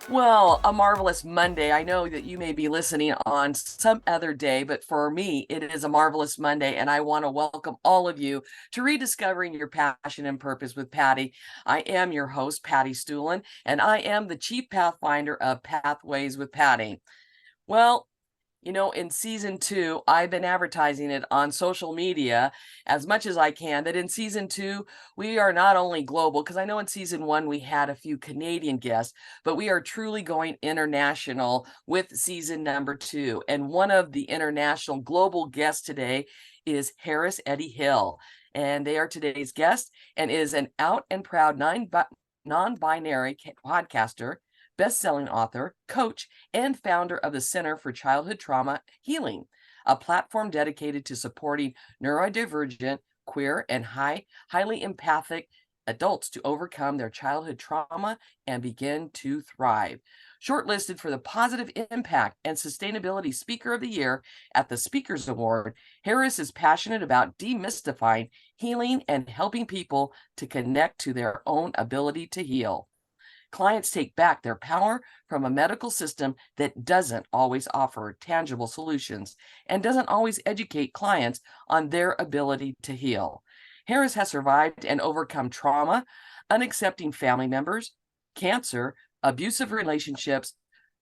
Well, a marvelous Monday. I know that you may be listening on some other day, but for me, it is a marvelous Monday, and I want to welcome all of you to Rediscovering Your Passion and Purpose with Patty. I am your host, Patty Stuhlin, and I am the Chief Pathfinder of Pathways with Patty. Well, in season 2, I've been advertising it on social media as much as I can, that in season 2, we are not only global, because I know in season 1 we had a few Canadian guests, but we are truly going international with season number 2. And one of the international global guests today is Harris Eddie Hill. And they are today's guest and is an out and proud non-binary podcaster, best-selling author, coach, and founder of the Center for Childhood Trauma Healing, a platform dedicated to supporting neurodivergent, queer, and highly empathic adults to overcome their childhood trauma and begin to thrive. Shortlisted for the Positive Impact and Sustainability Speaker of the Year at the Speakers Award, Harris is passionate about demystifying healing and helping people to connect to their own ability to heal. Clients take back their power from a medical system that doesn't always offer tangible solutions and doesn't always educate clients on their ability to heal. Harris has survived and overcome trauma, unaccepting family members, cancer, abusive relationships,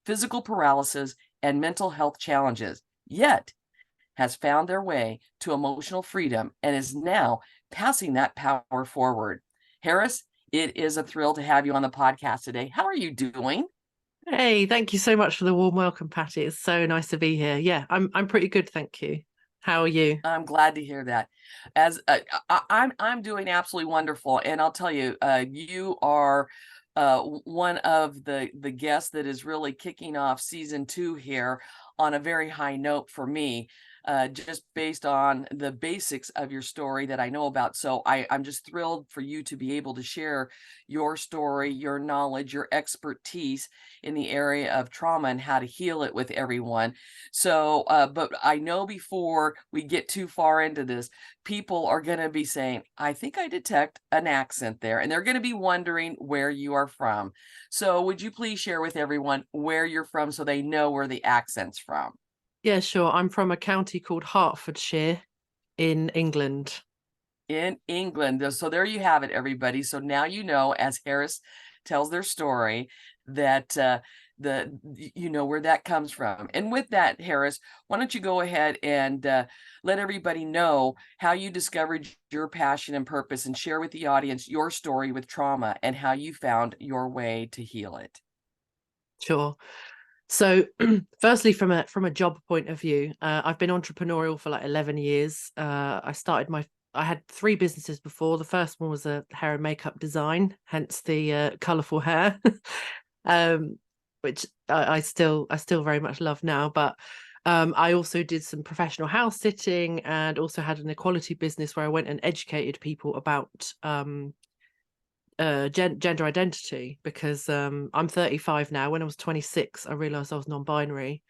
physical paralysis, and mental health challenges, yet has found their way to emotional freedom and is now passing that power forward. Harris, it is a thrill to have you on the podcast today. How are you doing? Hey, thank you so much for the warm welcome, Patty. It's so nice to be here. Yeah, I'm pretty good, thank you. How are you? I'm glad to hear that. As I'm doing absolutely wonderful, and I'll tell you, you are one of the guests that is really kicking off season 2 here on a very high note for me. Just based on the basics of your story that I know about. So I'm just thrilled for you to be able to share your story, your knowledge, your expertise in the area of trauma and how to heal it with everyone. So, but I know before we get too far into this, people are going to be saying, I think I detect an accent there, and they're going to be wondering where you are from. So would you please share with everyone where you're from so they know where the accent's from? Yeah, sure. I'm from a county called Hertfordshire in England. In England. So there you have it, everybody. So now you know, as Harris tells their story, that where that comes from. And with that, Harris, why don't you go ahead and let everybody know how you discovered your passion and purpose, and share with the audience your story with trauma and how you found your way to heal it. Sure. So firstly, from a job point of view, I've been entrepreneurial for like 11 years. I had 3 businesses before. The first one was a hair and makeup design, hence the colourful hair, which I still very much love now. But I also did some professional house sitting, and also had an equality business where I went and educated people about gender identity, because I'm 35 now. When I was 26, I realized I was non-binary,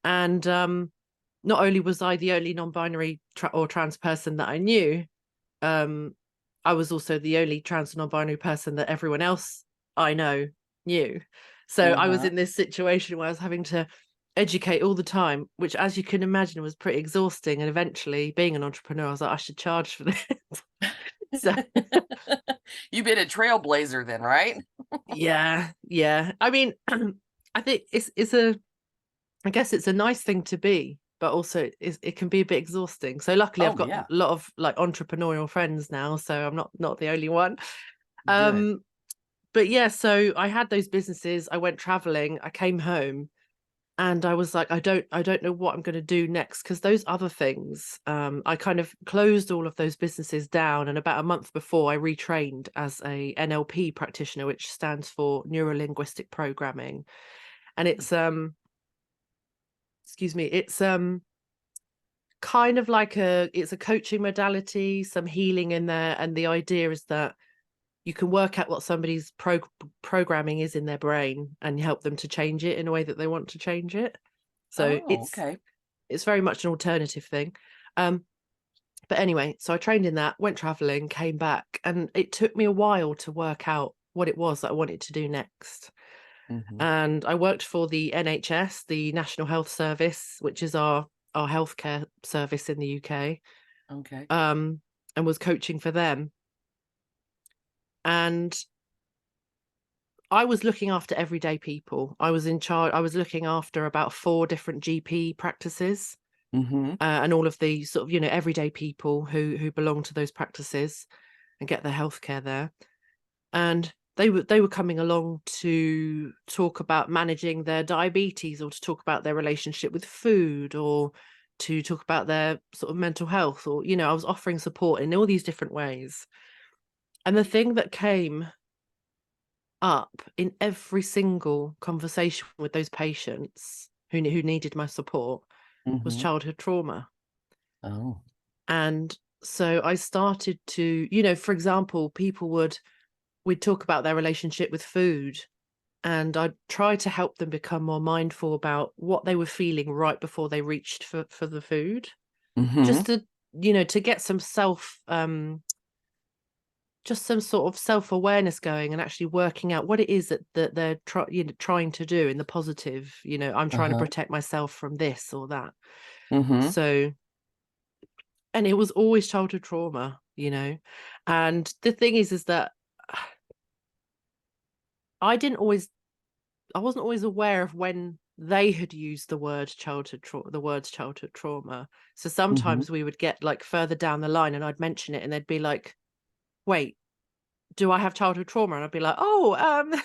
and not only was I the only non-binary or trans person that I knew, I was also the only trans and non-binary person that everyone else I know knew. So I was in this situation where I was having to educate all the time, which, as you can imagine, was pretty exhausting. And eventually, being an entrepreneur, I was like, I should charge for this. So You've been a trailblazer then, right? yeah. I mean, I think I guess it's a nice thing to be, but also it can be a bit exhausting. So luckily, I've got a lot of like entrepreneurial friends now, so I'm not the only one. Good. But yeah, so I had those businesses. I went traveling. I came home, and I was like, I don't know what I'm going to do next, because those other things, I kind of closed all of those businesses down, and about a month before, I retrained as a NLP practitioner, which stands for neuro-linguistic programming, and it's it's kind of like it's a coaching modality, some healing in there, and the idea is that you can work out what somebody's programming is in their brain and help them to change it in a way that they want to change it. So Oh, okay. it's very much an alternative thing. But anyway, so I trained in that, went traveling, came back, and it took me a while to work out what it was that I wanted to do next. Mm-hmm. And I worked for the NHS, the National Health Service, which is our healthcare service in the UK, Okay. and was coaching for them. And I was looking after everyday people. I was in charge. I was looking after about 4 different GP practices, Mm-hmm. and all of the sort of, you know, everyday people who belong to those practices and get their healthcare there. And they were coming along to talk about managing their diabetes, or to talk about their relationship with food, or to talk about their sort of mental health, or, you know, I was offering support in all these different ways. And the thing that came up in every single conversation with those patients who needed my support was Mm-hmm. childhood trauma. Oh. And so I started to, you know, for example, we'd talk about their relationship with food, and I'd try to help them become more mindful about what they were feeling right before they reached for the food, Mm-hmm. just to, you know, to get some just some sort of self-awareness going, and actually working out what it is that they're trying to do in the positive. You know, I'm trying to Uh-huh. protect myself from this or that. Mm-hmm. So, and it was always childhood trauma, you know. And the thing is that I didn't always I wasn't always aware of when they had used the words childhood trauma. So Mm-hmm. sometimes we would get like further down the line and I'd mention it and they'd be like, wait, do I have childhood trauma? And I'd be like, oh,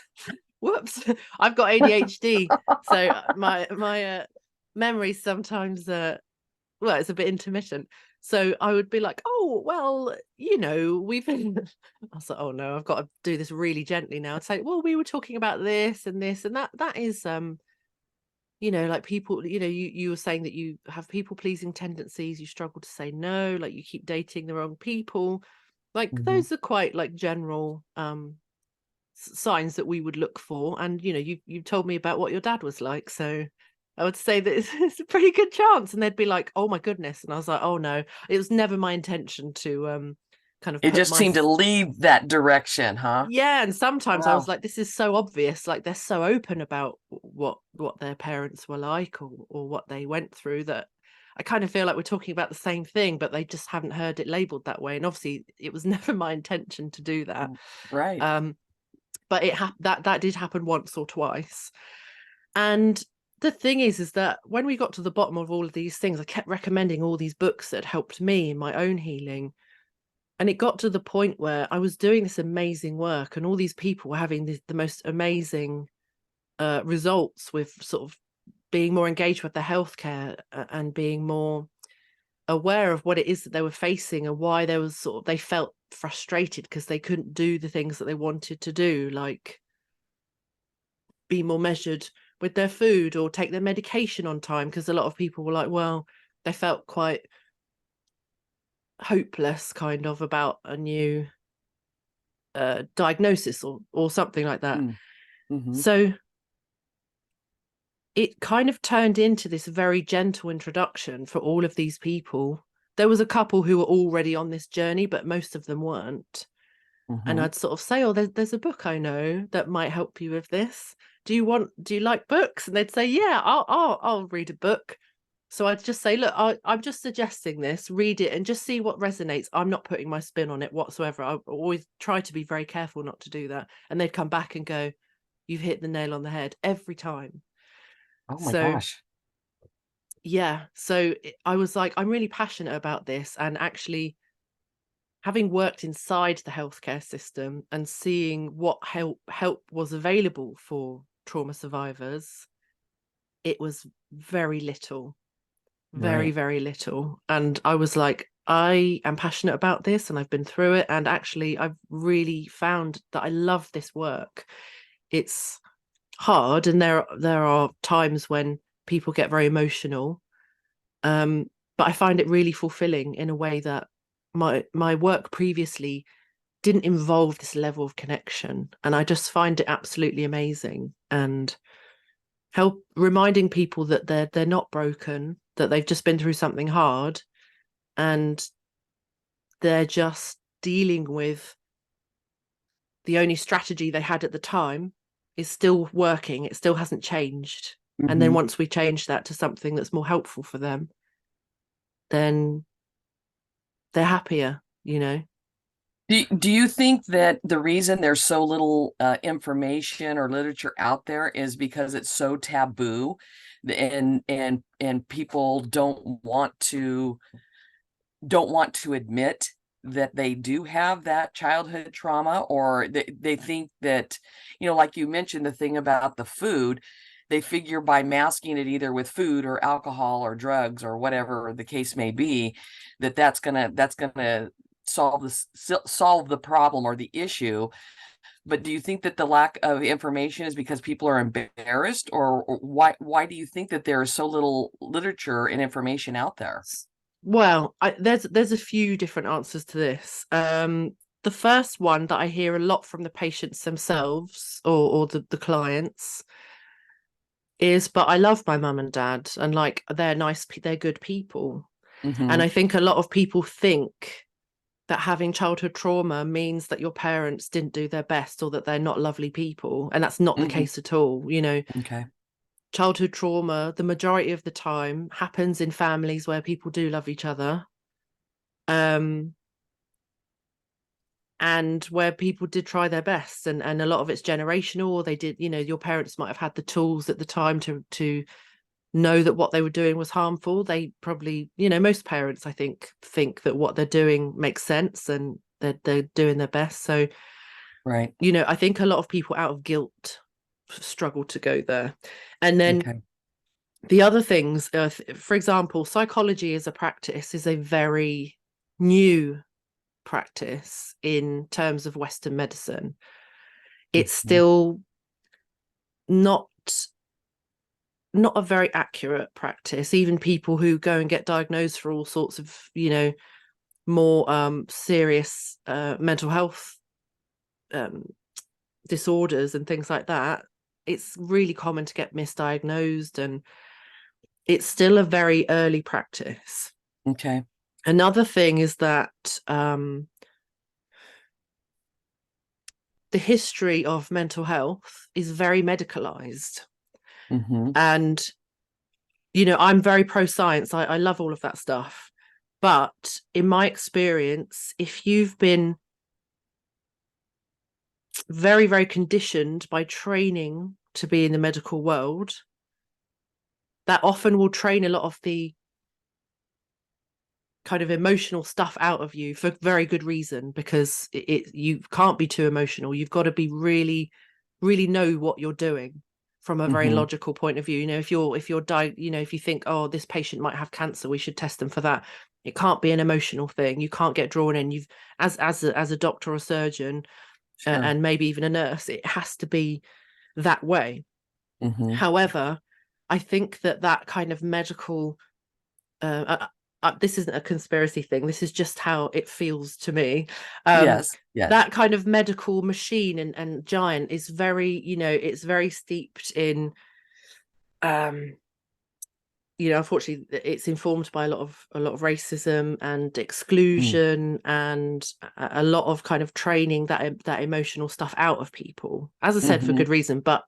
whoops, I've got ADHD. So my memory sometimes well, it's a bit intermittent. So I would be like, oh, well, you know, we've been I was like, oh no, I've got to do this really gently now. It's like, well, we were talking about this and this, and that is you know, like people, you know, you were saying that you have people pleasing tendencies, you struggle to say no, like you keep dating the wrong people. Like Mm-hmm. those are quite like general signs that we would look for. And you know, you told me about what your dad was like, so I would say that it's a pretty good chance. And they'd be like, oh my goodness. And I was like, oh no, it was never my intention to kind of It put just my seemed to lead that direction, huh? yeah. And sometimes I was Wow. like, this is so obvious, like they're so open about what their parents were like, or what they went through, that I kind of feel like we're talking about the same thing, but they just haven't heard it labeled that way. And obviously it was never my intention to do that. Right. um but that did happen once or twice. And the thing is that when we got to the bottom of all of these things, I kept recommending all these books that helped me in my own healing. And it got to the point where I was doing this amazing work, and all these people were having the most amazing results with sort of being more engaged with their healthcare, and being more aware of what it is that they were facing, and why they was sort of they felt frustrated because they couldn't do the things that they wanted to do, like be more measured with their food or take their medication on time. Because a lot of people were like, well, they felt quite hopeless kind of about a new diagnosis or something like that. Mm-hmm. So it kind of turned into this very gentle introduction for all of these people. There was a couple who were already on this journey, but most of them weren't. And Mm-hmm. I'd sort of say, oh, there's a book I know that might help you with this. Do you like books? And they'd say, yeah, I'll read a book. So I'd just say, look, I'm just suggesting this, read it and just see what resonates. I'm not putting my spin on it whatsoever. I always try to be very careful not to do that. And they'd come back and go, you've hit the nail on the head every time. Oh my So gosh. yeah, so I was like, I'm really passionate about this. And actually, having worked inside the healthcare system and seeing what help was available for trauma survivors, it was very little, very, Right. very little. And I was like, I am passionate about this and I've been through it. And actually, I've really found that I love this work. It's hard, and there are times when people get very emotional. But I find it really fulfilling in a way that my work previously didn't involve this level of connection. And I just find it absolutely amazing, and help reminding people that they're not broken, that they've just been through something hard, and they're just dealing with the only strategy they had at the time is still working. It still hasn't changed. And then Mhm. once we change that to something that's more helpful for them, then they're happier, you know. Do you think that the reason there's so little information or literature out there is because it's so taboo, and people don't want to admit that they do have that childhood trauma, or they think that, like you mentioned, the thing about the food, they figure by masking it either with food or alcohol or drugs or whatever the case may be, that's gonna solve the problem or the issue. But do you think that the lack of information is because people are embarrassed, or why do you think that there is so little literature and information out there? Well, there's a few different answers to this. The first one that I hear a lot from the patients themselves, or the clients, is, but I love my mum and dad, and like they're nice, they're good people. And Hmm. I think a lot of people think that having childhood trauma means that your parents didn't do their best, or that they're not lovely people. And that's not the Hmm. case at all. You know, Okay. childhood trauma, the majority of the time, happens in families where people do love each other. Um, and where people did try their best, and a lot of it's generational, or they did, you know, your parents might have had the tools at the time to know that what they were doing was harmful. They probably, you know, most parents, I think that what they're doing makes sense, and they're doing their best. So, Right. you know, I think a lot of people out of guilt struggle to go there. And then Okay. the other things, for example, psychology as a practice is a very new practice in terms of Western medicine. It's Mhm. still not not a very accurate practice. Even people who go and get diagnosed for all sorts of, you know, more serious mental health um, disorders and things like that, it's really common to get misdiagnosed, and it's still a very early practice. Okay. Another thing is that the history of mental health is very medicalized. Hmm. And, you know, I'm very pro science. I love all of that stuff. But in my experience, if you've been very, very conditioned by training to be in the medical world, that often will train a lot of the kind of emotional stuff out of you for very good reason, because you can't be too emotional. You've got to be really, really know what you're doing from a very Hmm. logical point of view. You know, if you're you know, if you think, oh, this patient might have cancer, we should test them for that. It can't be an emotional thing. You can't get drawn in. You've as a doctor or surgeon, Sure. and maybe even a nurse, it has to be that way. Hmm. However, I think that kind of medical this isn't a conspiracy thing. This is just how it feels to me. Um, Yes. Yes. that kind of medical machine and giant is very, you know, it's very steeped in, um, you know, unfortunately, it's informed by a lot of racism and Mm. exclusion, and a lot of kind of training that emotional stuff out of people. As I said, for Hmm. good reason, but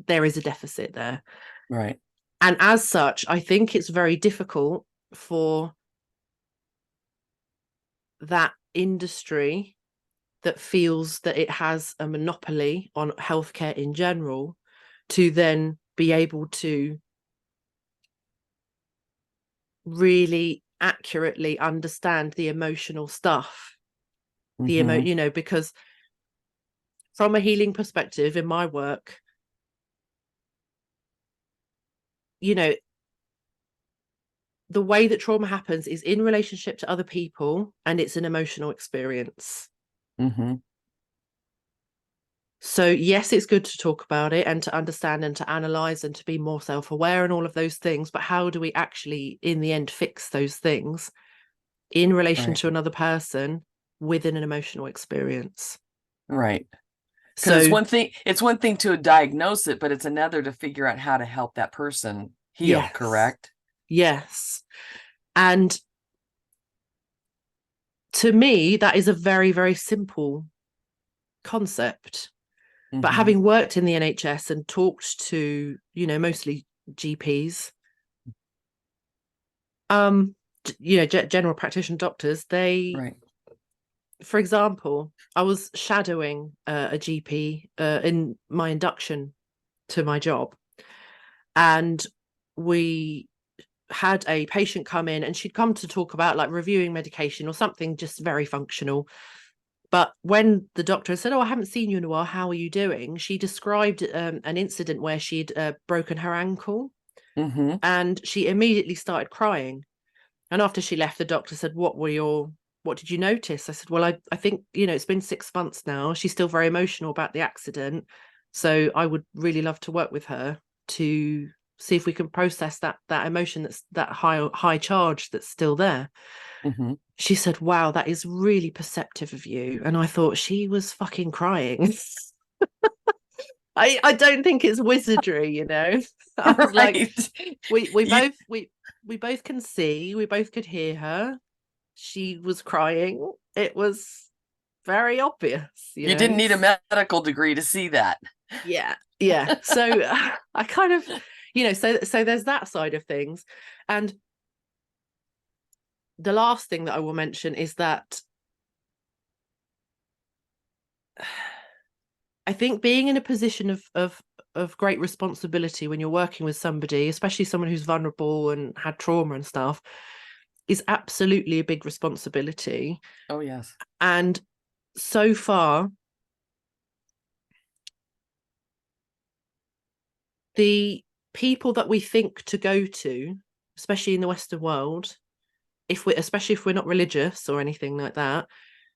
there is a deficit there. Right. And as such, I think it's very difficult for that industry that feels that it has a monopoly on healthcare in general to then be able to really accurately understand the emotional stuff, Hmm. you know, because from a healing perspective in my work, you know, the way that trauma happens is in relationship to other people, and it's an emotional experience. Hmm. So yes, it's good to talk about it and to understand and to analyze and to be more self-aware and all of those things, but how do we actually in the end fix those things in relation Right. to another person within an emotional experience. Right. Because So it's one thing to diagnose it, but it's another to figure out how to help that person heal, yes, correct? yes. And to me, that is a very, very simple concept. But Mm-hmm. having worked in the NHS and talked to, mostly GPs, general practitioner doctors, they, Right. for example, I was shadowing a GP in my induction to my job, and we had a patient come in, and she'd come to talk about like reviewing medication or something just very functional. But when the doctor said, "Oh, I haven't seen you in a while, how are you doing?" she described an incident where she'd broken her ankle, Mm-hmm. and she immediately started crying. And after she left, the doctor said, what did you notice? I said, well, I think, it's been 6 months now. She's still very emotional about the accident. So I would really love to work with her to see if we can process that emotion, that's that high charge that's still there. Mm-hmm. She said, wow, that is really perceptive of you. And I thought she was fucking crying. I don't think it's wizardry. I was like, Right. we You both we both can see, we both could hear her. She was crying. It was very obvious, you didn't need a medical degree to see that. Yeah, yeah. So I kind of, so there's that side of things. And the last thing that I will mention is that I think being in a position of great responsibility when you're working with somebody, especially someone who's vulnerable and had trauma and stuff, is absolutely a big responsibility. Oh, yes. And so far, the people that we think to go to, especially in the Western world, especially if we're not religious or anything like that,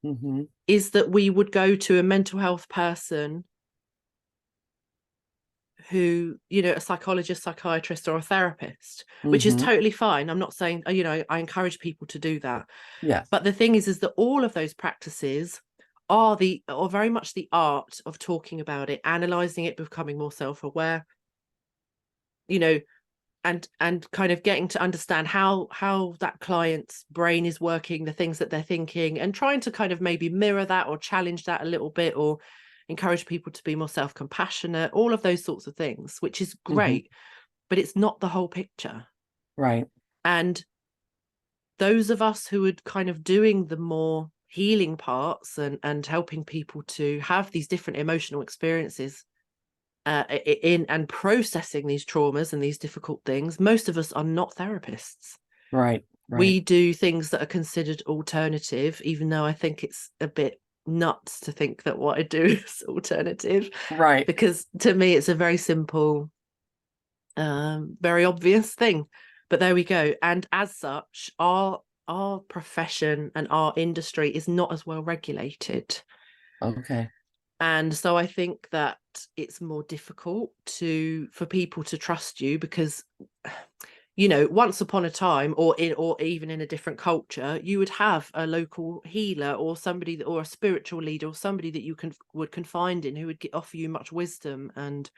Mm-hmm. is that we would go to a mental health person who, a psychologist, psychiatrist, or a therapist, which is Mm-hmm. totally fine. I'm not saying, I encourage people to do that. Yes. But the thing is that all of those practices are very much the art of talking about it, analyzing it, becoming more self-aware, you know, and kind of getting to understand how that client's brain is working, the things that they're thinking, and trying to kind of maybe mirror that or challenge that a little bit, or encourage people to be more self-compassionate, all of those sorts of things, which is Mm-hmm. great, but it's not the whole picture. Right. And those of us who are kind of doing the more healing parts and helping people to have these different emotional experiences in and processing these traumas and these difficult things, most of us are not therapists. Right. Right. We do things that are considered alternative, even though I think it's a bit nuts to think that what I do is alternative, Right. because to me it's a very simple, very obvious thing. But there we go. And as such, our profession and our industry is not as well regulated. Okay. And so I think that it's more difficult for people to trust you, because once upon a time, or even in a different culture, you would have a local healer or somebody or a spiritual leader or somebody that you would confide in, who would offer you much wisdom. And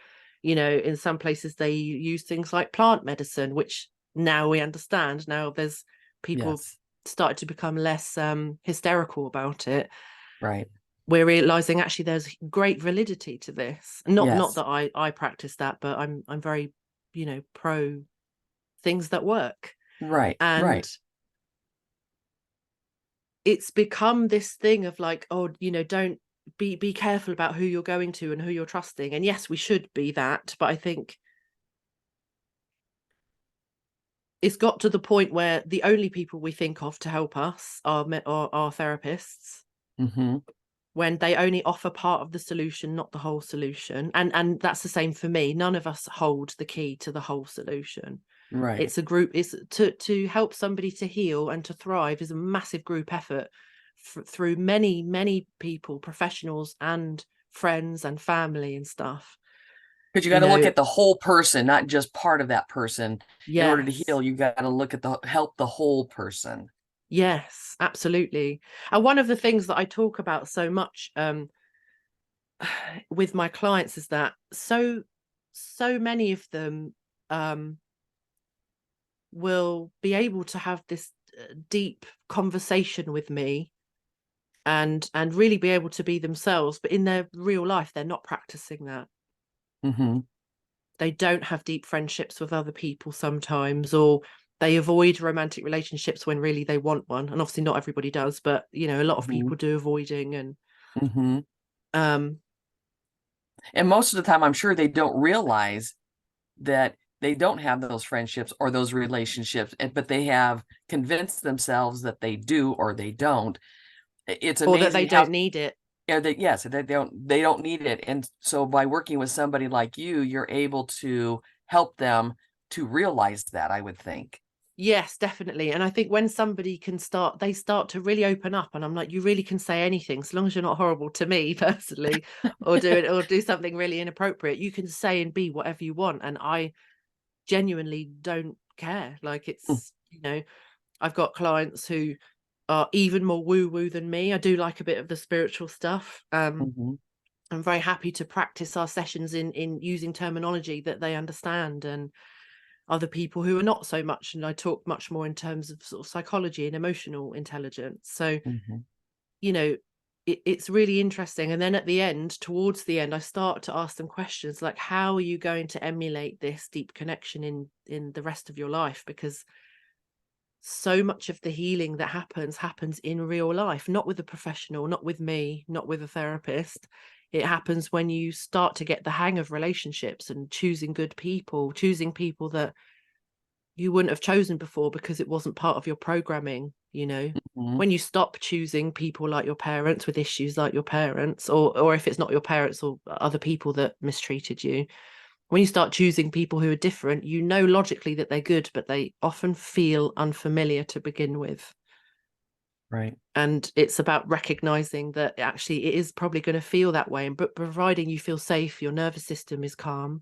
in some places they use things like plant medicine, which now we understand. Now there's people have Yes. started to become less hysterical about it. Right. We're realizing actually there's great validity to this. Not Yes. that I practice that, but I'm very pro things that work. Right. And Right. it's become this thing of like, oh, don't be careful about who you're going to and who you're trusting. And yes, we should be that, but I think it's got to the point where the only people we think of to help us are therapists, Mm-hmm. when they only offer part of the solution, not the whole solution. And that's the same for me. None of us hold the key to the whole solution. Right. It's a group. It's to help somebody to heal and to thrive is a massive group effort through many people, professionals and friends and family and stuff. Because you got You to look know, at the whole person, not just part of that person. In order to yes, heal, you got to look at help the whole person. Yes, absolutely. And one of the things that I talk about so much with my clients is that so many of them um will be able to have this deep conversation with me and really be able to be themselves, but in their real life they're not practicing that. Mm-hmm. They don't have deep friendships with other people sometimes, or they avoid romantic relationships when really they want one, and obviously not everybody does, but you know, a lot of Mm-hmm. people do avoiding. And Mm-hmm. um And most of the time, I'm sure they don't realize that they don't have those friendships or those relationships, but they have convinced themselves that they do or they don't. It's or that they amazing how, don't need it. yeah, yes, they don't need it. And so by working with somebody like you, you're able to help them to realize that, I would think. Yes, definitely. And I think when somebody can start, they start to really open up. And I'm like, you really can say anything, so long as you're not horrible to me personally, or do something really inappropriate. You can say and be whatever you want. And I genuinely don't care. Like, it's, you know, I've got clients who are even more woo-woo than me. I do like a bit of the spiritual stuff. Mm-hmm. I'm very happy to practice our sessions in using terminology that they understand, and other people who are not so much, and I talk much more in terms of sort of psychology and emotional intelligence. So Mm-hmm. you know, it's really interesting. And then at the end, towards the end, I start to ask them questions like, how are you going to emulate this deep connection in the rest of your life? Because so much of the healing that happens in real life, not with a professional, not with me, not with a therapist. It happens when you start to get the hang of relationships and choosing good people, choosing people that you wouldn't have chosen before because it wasn't part of your programming. You know, Mm-hmm. when you stop choosing people like your parents with issues like your parents, or if it's not your parents or other people that mistreated you, when you start choosing people who are different, you know logically that they're good, but they often feel unfamiliar to begin with. Right. And it's about recognizing that actually it is probably going to feel that way. But providing you feel safe, your nervous system is calm,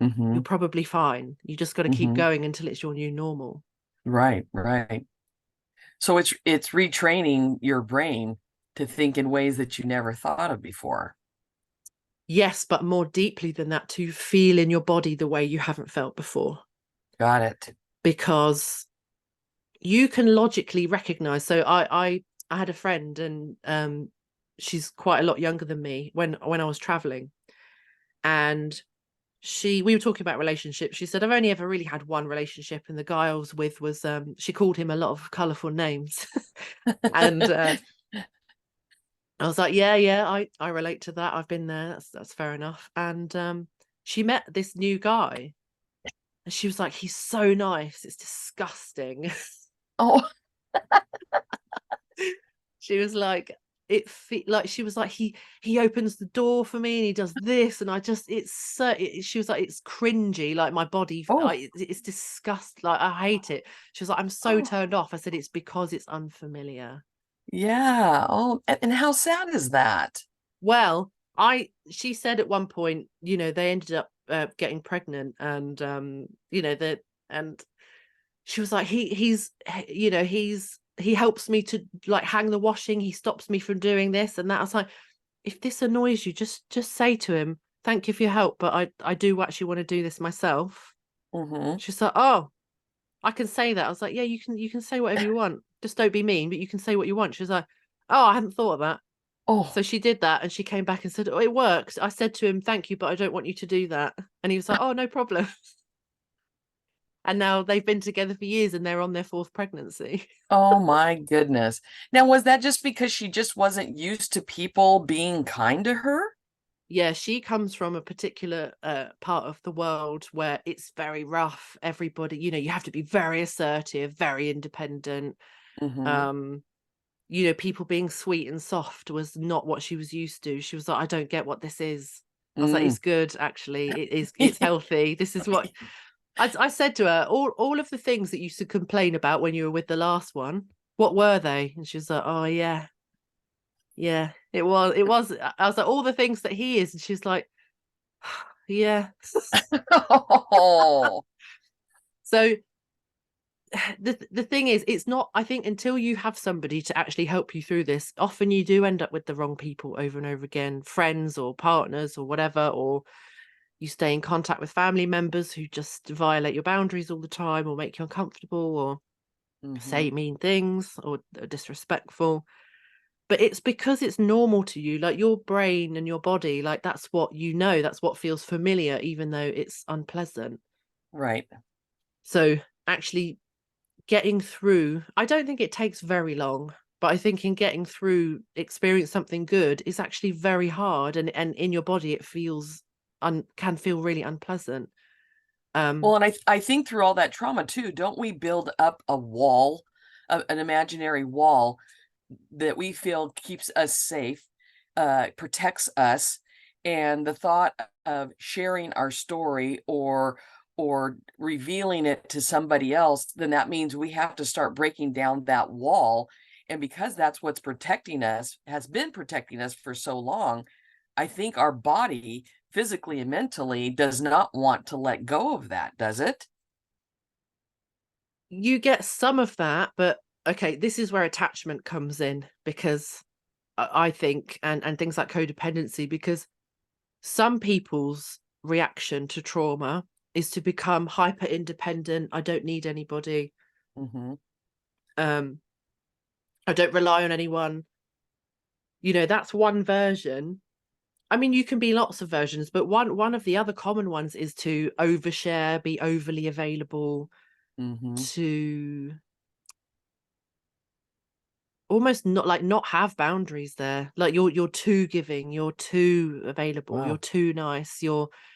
Mm-hmm. you're probably fine. You just got to keep Mm-hmm. going until it's your new normal. Right. Right. So it's retraining your brain to think in ways that you never thought of before. Yes, but more deeply than that, to feel in your body the way you haven't felt before. Got it. Because you can logically recognize. So I had a friend, and she's quite a lot younger than me when I was traveling. And we were talking about relationships. She said, I've only ever really had one relationship, and the guy I was with was she called him a lot of colorful names. And I was like, yeah, I relate to that. I've been there. That's fair enough. And she met this new guy, and she was like, he's so nice. It's disgusting. Oh, She was like, like she was like, he opens the door for me and he does this, and I just it's so she was like, it's cringy, like my body, oh, it's disgust, like I hate it. She was like, I'm so oh, turned off. I said, it's because it's unfamiliar. yeah. Oh, and how sad is that? Well, she said at one point, you know, they ended up getting pregnant, and you know, that, and she was like, you know, he helps me to like hang the washing, he stops me from doing this and that. I was like, if this annoys you, just say to him, thank you for your help, but I do actually want to do this myself. Mm-hmm. She's like, oh, I can say that. I was like, yeah, you can say whatever you want, just don't be mean, but you can say what you want. She was like, oh, I hadn't thought of that. So Oh, she did that, and she came back and said, oh, it works. I said to him, thank you, but I don't want you to do that. And he was like, oh, no problem. And now they've been together for years and they're on their fourth pregnancy. oh my goodness. Now, was that just because she just wasn't used to people being kind to her? Yeah, she comes from a particular part of the world where it's very rough. Everybody, you know, you have to be very assertive, very independent. Mm-hmm. Um, you know, people being sweet and soft was not what she was used to. She was like, I don't get what this is. I was like, Mm. it's good, actually. It's healthy. This is what I said to her, all of the things that you used to complain about when you were with the last one, what were they? And she was like, oh yeah, yeah, it was. I was like, all the things that he is, and she's like, yeah. Oh, So the thing is, it's not, I think, until you have somebody to actually help you through this, often you do end up with the wrong people over and over again, friends or partners or whatever, or you stay in contact with family members who just violate your boundaries all the time or make you uncomfortable or Mm-hmm. say mean things or are disrespectful. But it's because it's normal to you, like your brain and your body, like that's what you know, that's what feels familiar, even though it's unpleasant. Right. So actually getting through, I don't think it takes very long, but I think in getting through experience something good is actually very hard, and in your body it feels can feel really unpleasant. Well, um and I think through all that trauma too, don't we build up a wall, an imaginary wall that we feel keeps us safe, protects us, and the thought of sharing our story or revealing it to somebody else, then that means we have to start breaking down that wall. And because that's what's protecting us, has been protecting us for so long, I think our body physically and mentally does not want to let go of that, does it? you get some of that, but okay, this is where attachment comes in, because I think, and things like codependency, because some people's reaction to trauma is to become hyper independent. I don't need anybody. Mm-hmm. um I don't rely on anyone. That's one version. I mean, you can be lots of versions, but one of the other common ones is to overshare, be overly available, Mm-hmm. to almost not have boundaries there. Like you're too giving, you're too available, you're Wow. too nice,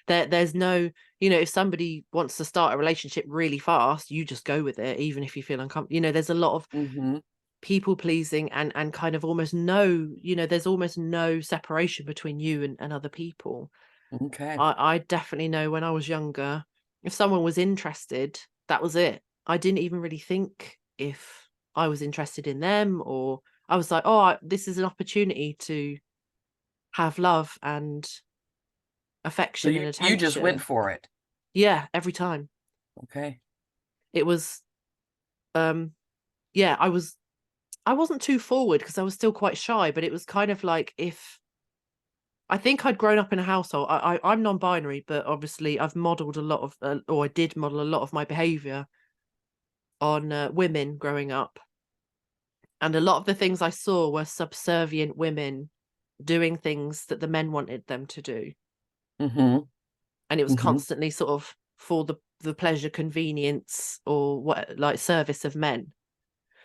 there's no, if somebody wants to start a relationship really fast, you just go with it, even if you feel uncomfortable. There's a lot of Mm-hmm. people pleasing, and kind of almost no, there's almost no separation between you and other people. Okay. I definitely know when I was younger, if someone was interested, that was it. I didn't even really think if I was interested in them, or I was like, oh, this is an opportunity to have love and So affection you and you just went attention. for it. Yeah, every time. Okay. It was, um yeah, I wasn't too forward because I was still quite shy, but it was kind of like, if I think I'd grown up in a household. I'm non-binary, but obviously I've modeled a lot of, or I did model a lot of my behavior on women growing up, and a lot of the things I saw were subservient women doing things that the men wanted them to do, Mm-hmm. and it was Mm-hmm. constantly sort of for the pleasure, convenience, or what, like service of men.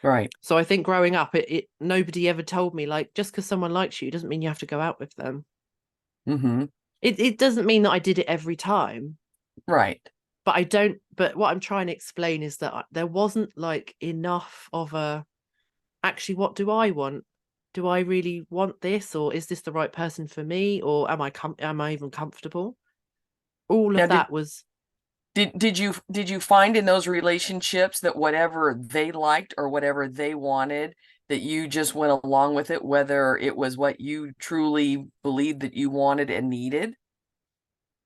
Right. So I think growing up, it nobody ever told me, like, just because someone likes you doesn't mean you have to go out with them. Mm-hmm. It doesn't mean that I did it every time, Right. but I don't. But what I'm trying to explain is that there wasn't like enough of a, actually, what do I want? Do I really want this, or is this the right person for me, or am I even comfortable? All Now, of did that was. did you find in those relationships that whatever they liked or whatever they wanted, that you just went along with it, whether it was what you truly believed that you wanted and needed?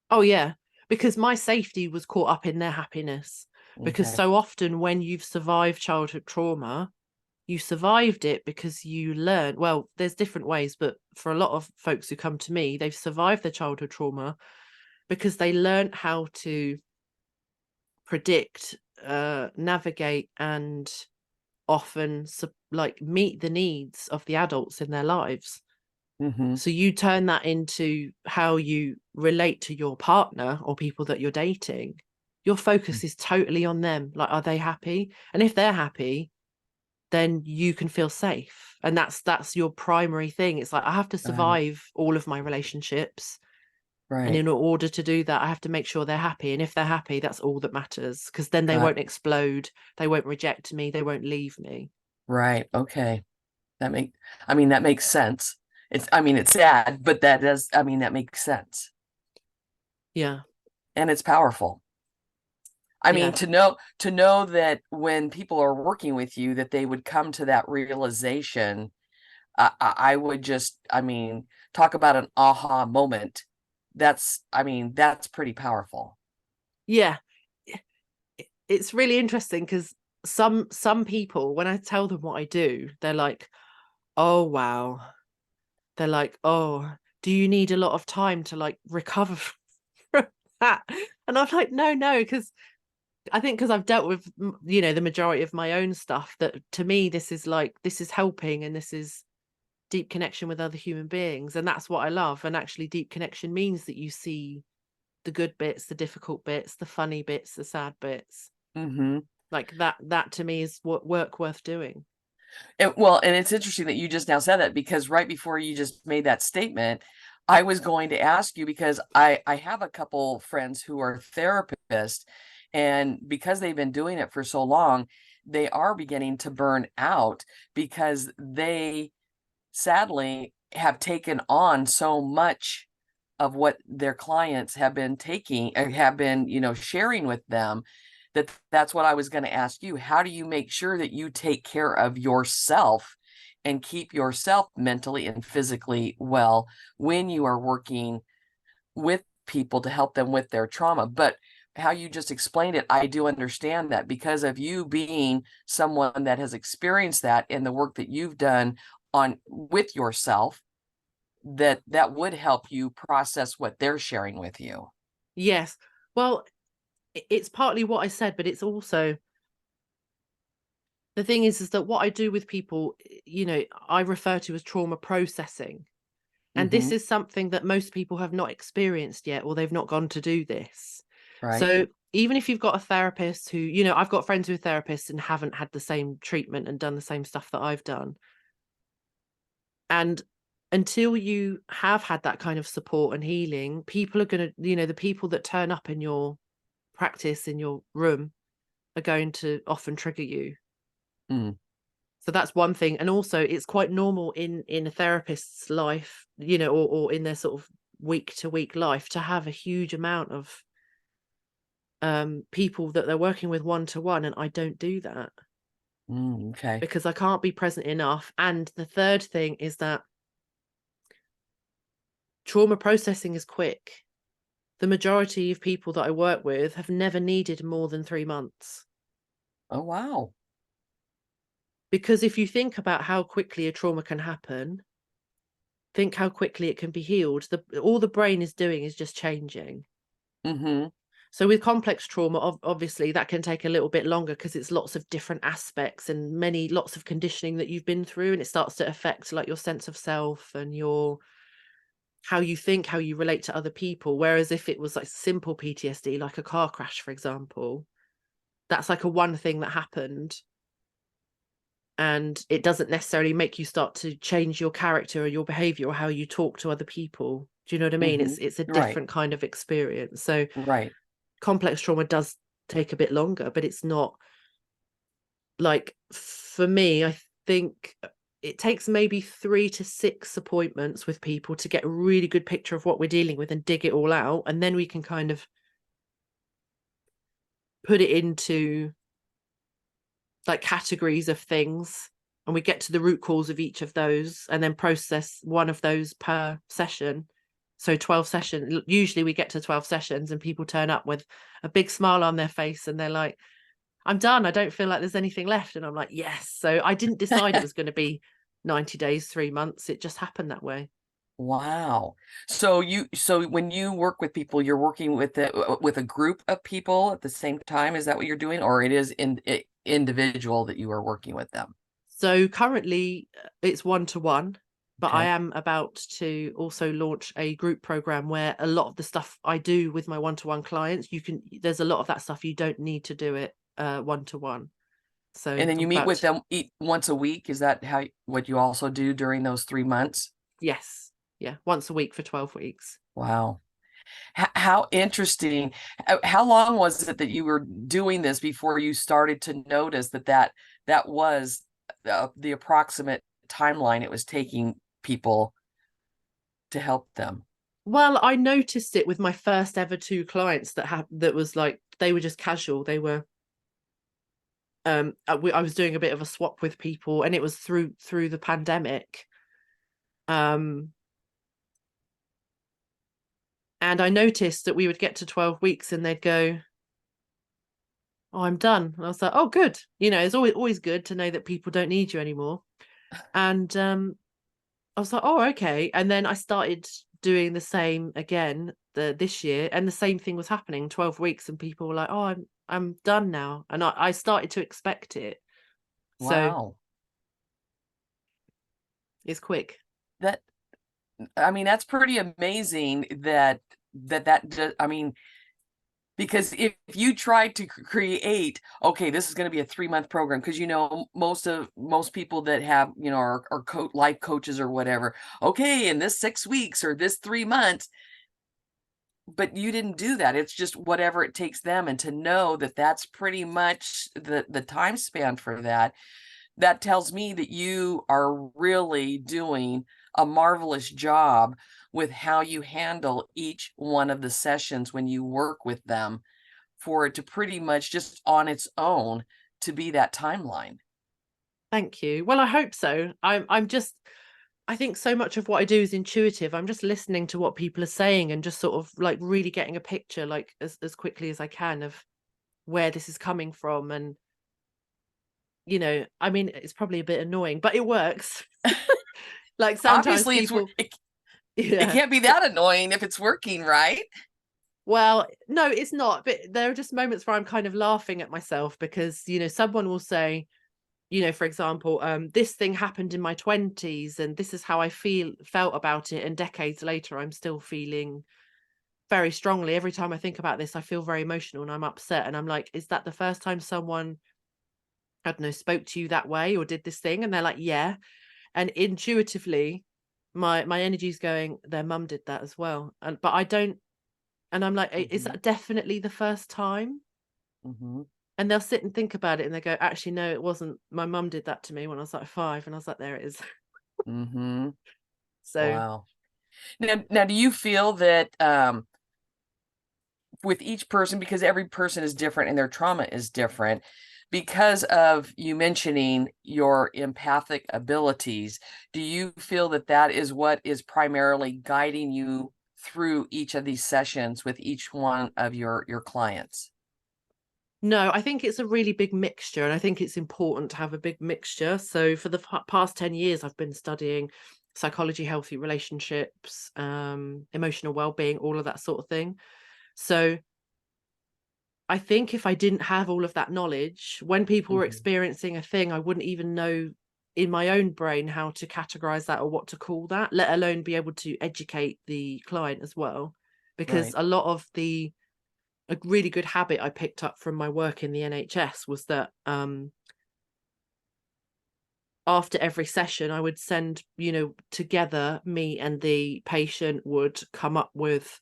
Oh yeah, because my safety was caught up in their happiness. Because Okay. so often when you've survived childhood trauma, you survived it because you learn, well, there's different ways, but for a lot of folks who come to me, they've survived their childhood trauma because they learned how to predict, navigate, and often like meet the needs of the adults in their lives. Mm-hmm. So you turn that into how you relate to your partner or people that you're dating. Your focus is totally on them. Like, are they happy? And if they're happy, then you can feel safe. And that's your primary thing. It's like, I have to Got it. survive all of my relationships. And Right. in order to do that, I have to make sure they're happy. And if they're happy, that's all that matters. Because then they Got won't explode. They won't reject me. They won't leave me. right. Okay. That make I mean that makes sense. It's sad, but that makes sense. Yeah. And it's powerful. I mean, Yeah. to know that when people are working with you, that they would come to that realization. I would just, talk about an aha moment. That's pretty powerful. Yeah. It's really interesting because some people, when I tell them what I do, they're like, oh wow. They're like, oh, do you need a lot of time to like recover from that? And I'm like, no, because I think because I've dealt with, the majority of my own stuff, that to me, this is helping, and this is deep connection with other human beings. And that's what I love. And actually, deep connection means that you see the good bits, the difficult bits, the funny bits, the sad bits. Mm-hmm. Like that to me is what work worth doing. Well, and it's interesting that you just now said that, because right before you just made that statement, I was going to ask you, because I have a couple friends who are therapists, and because they've been doing it for so long, they are beginning to burn out because they sadly have taken on so much of what their clients have been taking, or have been, sharing with them, that's what I was going to ask you. How do you make sure that you take care of yourself and keep yourself mentally and physically well when you are working with people to help them with their trauma? But how you just explained it, I do understand that, because of you being someone that has experienced that in the work that you've done on with yourself, that would help you process what they're sharing with you. Yes. Well, it's partly what I said, but it's also the thing is that what I do with people, I refer to as trauma processing. And this Mm-hmm. is something that most people have not experienced yet, or they've not gone to do this. Right. So even if you've got a therapist who, I've got friends who are therapists and haven't had the same treatment and done the same stuff that I've done. And until you have had that kind of support and healing, people are going to, the people that turn up in your practice, in your room, are going to often trigger you. Mm. So that's one thing. And also it's quite normal in a therapist's life, or in their sort of week to week life, to have a huge amount of people that they're working with one to one. And I don't do that Okay. because I can't be present enough. And the third thing is that trauma processing is quick. The majority of people that I work with have never needed more than 3 months. Oh, wow. Because if you think about how quickly a trauma can happen, think how quickly it can be healed. All the brain is doing is just changing. Mm-hmm. So with complex trauma, obviously that can take a little bit longer because it's lots of different aspects and lots of conditioning that you've been through, and it starts to affect like your sense of self and your how you think, how you relate to other people. Whereas if it was like simple PTSD, like a car crash, for example, that's like a one thing that happened, and it doesn't necessarily make you start to change your character or your behavior or how you talk to other people. Do you know what I mean? Mm-hmm. It's a Right. different kind of experience. So Right. complex trauma does take a bit longer, but it's not like, for me, I think it takes maybe 3 to 6 appointments with people to get a really good picture of what we're dealing with and dig it all out. And then we can kind of put it into like categories of things, and we get to the root cause of each of those and then process one of those per session. So 12 sessions, usually we get to 12 sessions and people turn up with a big smile on their face and they're like, I'm done, I don't feel like there's anything left. And I'm like, yes. So I didn't decide it was going to be 90 days, 3 months. It just happened that way. Wow. So when you work with people, you're working with a group of people at the same time. Is that what you're doing, or it is individual that you are working with them? So currently it's one to one, but I Okay. am about to also launch a group program where a lot of the stuff I do with my one to one clients, there's a lot of that stuff you don't need to do it one to one. So And then I'm you meet about with to, them once a week. Is that what you also do during those 3 months? yes, yeah, once a week for 12 weeks. Wow. How interesting. How long was it that you were doing this before you started to notice that was the approximate timeline it was taking people to help them? Well, I noticed it with my first ever 2 clients that was like, they were just casual. They were I was doing a bit of a swap with people, and it was through the pandemic. Um and I noticed that we would get to 12 weeks and they'd go, oh, I'm done. And I was like, oh, good. You know, it's always good to know that people don't need you anymore. And I was like, oh, okay. And then I started doing the same again this year, and the same thing was happening. 12 weeks, and people were like, oh, I'm done now. And I started to expect it. So Wow. it's quick. That, I mean, that's pretty amazing I mean, because if you try to create, okay, this is going to be a 3-month program, because most people that have, are life coaches or whatever, okay, in this 6 weeks or this 3 months, but you didn't do that. It's just whatever it takes them. And to know that that's pretty much the time span for that, that tells me that you are really doing a marvelous job with how you handle each one of the sessions when you work with them, for it to pretty much just on its own to be that timeline. Thank you. Well, I hope so. I think so much of what I do is intuitive. I'm just listening to what people are saying and just sort of like really getting a picture, like as quickly as I can, of where this is coming from. And, you know, I mean, it's probably a bit annoying, but it works. Like sometimes Obviously, people, it yeah. can't be that annoying if it's working, right? Well, no, it's not. But there are just moments where I'm kind of laughing at myself because, you know, someone will say, you know, for example, this thing happened in my 20s and this is how I felt about it. And decades later, I'm still feeling very strongly. Every time I think about this, I feel very emotional and I'm upset. And I'm like, is that the first time someone, I don't know, spoke to you that way or did this thing? And they're like, yeah. And intuitively, my energy's going, their mum did that as well. And but I don't, and I'm like, is Mm-hmm. that definitely the first time? Mm-hmm. And they'll sit and think about it and they go, actually, no, it wasn't. My mum did that to me when I was like 5. And I was like, there it is. Mm-hmm. So Wow. Now, do you feel that with each person, because every person is different and their trauma is different, because of you mentioning your empathic abilities, do you feel that that is what is primarily guiding you through each of these sessions with each one of your clients? no, I think it's a really big mixture, and I think it's important to have a big mixture. So for the past 10 years, I've been studying psychology, healthy relationships, emotional well-being, all of that sort of thing. So I think if I didn't have all of that knowledge, when people were Mm-hmm. experiencing a thing, I wouldn't even know in my own brain how to categorize that or what to call that, let alone be able to educate the client as well. Because Right. a lot of a really good habit I picked up from my work in the NHS was that after every session, I would send, you know, together, me and the patient would come up with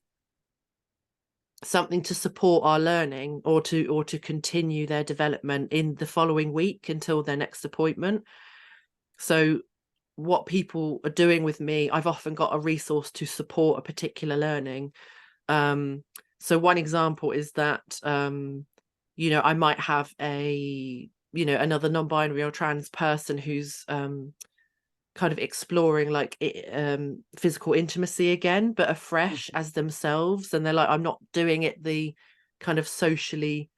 something to support our learning or to continue their development in the following week until their next appointment. So what people are doing with me, I've often got a resource to support a particular learning. Um, so one example is that you know, I might have another non-binary or trans person who's kind of exploring like physical intimacy again, but afresh Mm-hmm. as themselves. And they're like, I'm not doing it the kind of socially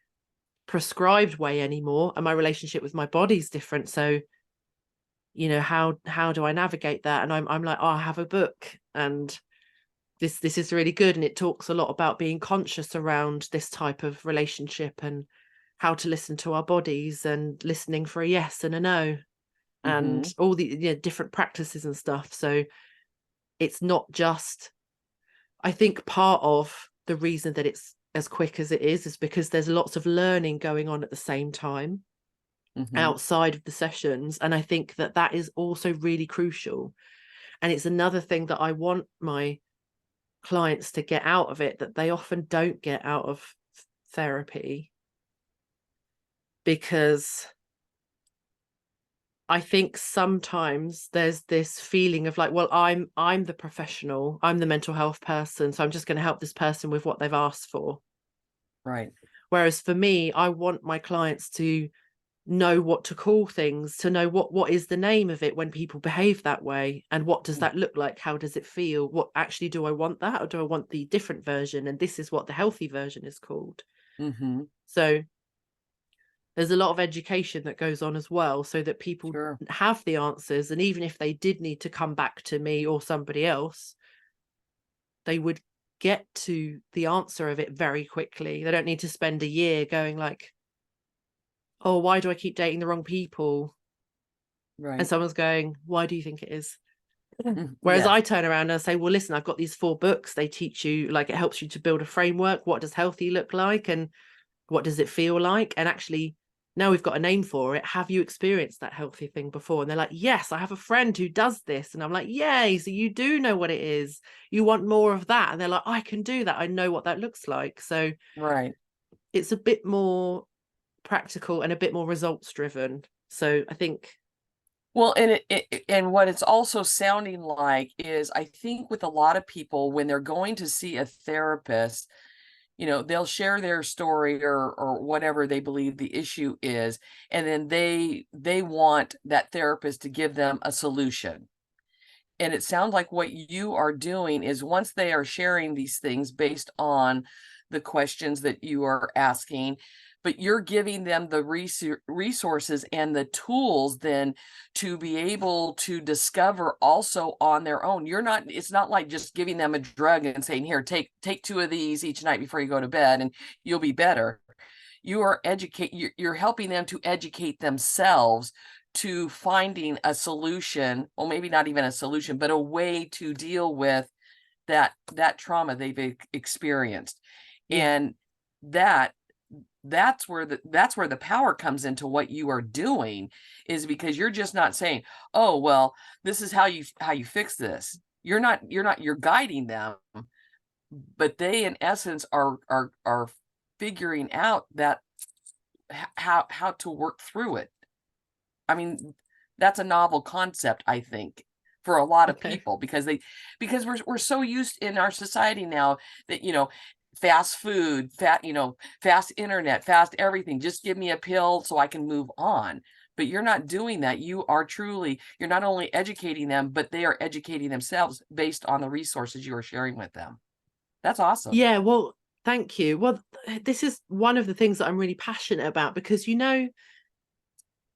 prescribed way anymore. And my relationship with my body's different. So, you know, how do I navigate that? And I'm like, oh, I have a book and this is really good. And it talks a lot about being conscious around this type of relationship and how to listen to our bodies and listening for a yes and a no Mm-hmm. and all the different practices and stuff. So it's not just, I think part of the reason that it's as quick as it is because there's lots of learning going on at the same time Mm-hmm. outside of the sessions. And I think that that is also really crucial. And it's another thing that I want my clients to get out of it that they often don't get out of therapy, because I think sometimes there's this feeling of like, well, I'm the professional, I'm the mental health person, so I'm just going to help this person with what they've asked for. Right. Whereas for me, I want my clients to know what to call things, to know what is the name of it when people behave that way, and what does that look like? How does it feel? What actually do I want that, or do I want the different version? And this is what the healthy version is called. Mm-hmm. So there's a lot of education that goes on as well, so that people Sure. have the answers. And even if they did need to come back to me or somebody else, they would get to the answer of it very quickly. They don't need to spend a year going like, oh, why do I keep dating the wrong people? And Right. someone's going, why do you think it is? Whereas Yes. I turn around and say, well, listen, I've got these 4 books. They teach you, like, it helps you to build a framework. What does healthy look like? And what does it feel like? And actually, now we've got a name for it. Have you experienced that healthy thing before? And they're like, yes, I have a friend who does this. And I'm like, yay. So you do know what it is. You want more of that. And they're like, I can do that. I know what that looks like. So Right. it's a bit more practical and a bit more results driven. So I think, Well, and what it's also sounding like is, I think with a lot of people, when they're going to see a therapist, they'll share their story or whatever they believe the issue is, and then they want that therapist to give them a solution. And it sounds like what you are doing is, once they are sharing these things based on the questions that you are asking, but you're giving them the resources and the tools then to be able to discover also on their own. It's not like just giving them a drug and saying, here, take 2 of these each night before you go to bed and you'll be better. You're helping them to educate themselves to finding a solution, or maybe not even a solution, but a way to deal with that trauma they've experienced. yeah, And that's where the power comes into what you are doing, is because you're just not saying, oh, well, this is how you fix this. You're guiding them, but they in essence are figuring out that how to work through it. I mean, that's a novel concept, I think, for a lot of okay. people, because we're so used in our society now that, fast food, fast internet, fast everything. Just give me a pill so I can move on. But you're not doing that. You're not only educating them, but they are educating themselves based on the resources you are sharing with them. That's awesome. Yeah, well, thank you. Well, this is one of the things that I'm really passionate about, because,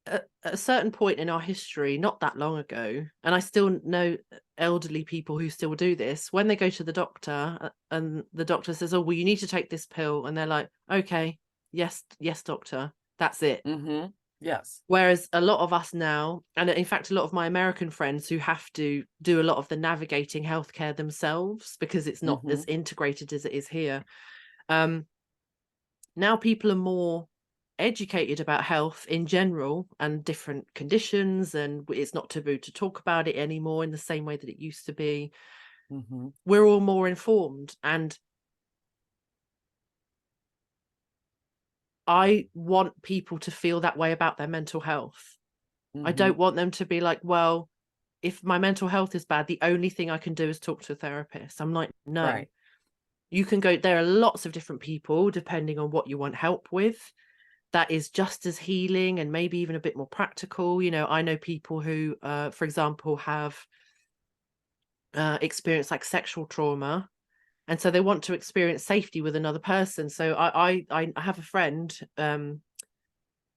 at a certain point in our history, not that long ago, and I still know elderly people who still do this, when they go to the doctor, and the doctor says, oh, well, you need to take this pill. And they're like, okay, yes, yes, doctor, that's it. Mm-hmm. Yes. Whereas a lot of us now, and in fact, a lot of my American friends who have to do a lot of the navigating healthcare themselves because it's not Mm-hmm. as integrated as it is here. Um, Now people are more educated about health in general and different conditions, and it's not taboo to talk about it anymore in the same way that it used to be. Mm-hmm. We're all more informed, and I want people to feel that way about their mental health. I Mm-hmm. don't want them to be like, well, if my mental health is bad, the only thing I can do is talk to a therapist. I'm like, no, Right. you can go, there are lots of different people depending on what you want help with, that is just as healing and maybe even a bit more practical. I know people who, for example, have experienced like sexual trauma, and so they want to experience safety with another person. So I have a friend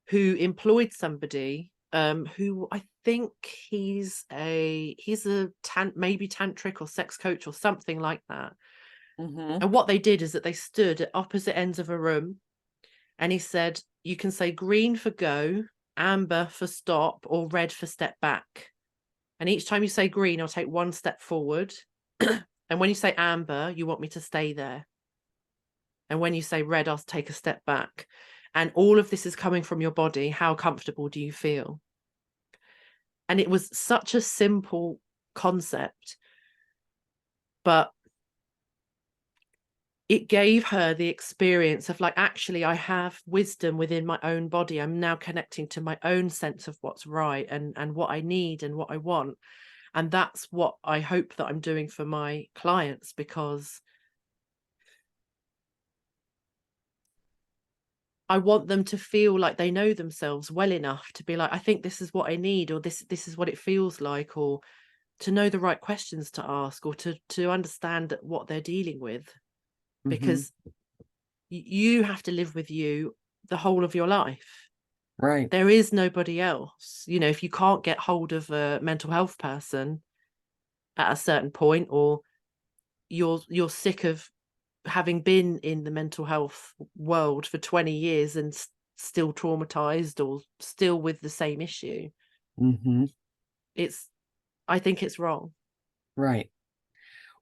who employed somebody who I think he's a maybe tantric or sex coach or something like that. Mm-hmm. And what they did is that they stood at opposite ends of a room, and he said, you can say green for go, amber for stop, or red for step back. And each time you say green, I'll take 1 step forward. And when you say amber, you want me to stay there. And when you say red, I'll take a step back. And all of this is coming from your body. How comfortable do you feel? And it was such a simple concept, but it gave her the experience of like, actually, I have wisdom within my own body. I'm now connecting to my own sense of what's right and what I need and what I want. And that's what I hope that I'm doing for my clients, because I want them to feel like they know themselves well enough to be like, I think this is what I need, or this is what it feels like, or to know the right questions to ask, or to understand what they're dealing with. Mm-hmm. Because you have to live with you the whole of your life. Right. There is nobody else. You know, if you can't get hold of a mental health person at a certain point, or you're sick of having been in the mental health world for 20 years and still traumatized or still with the same issue, Mm-hmm. it's I think it's wrong. Right.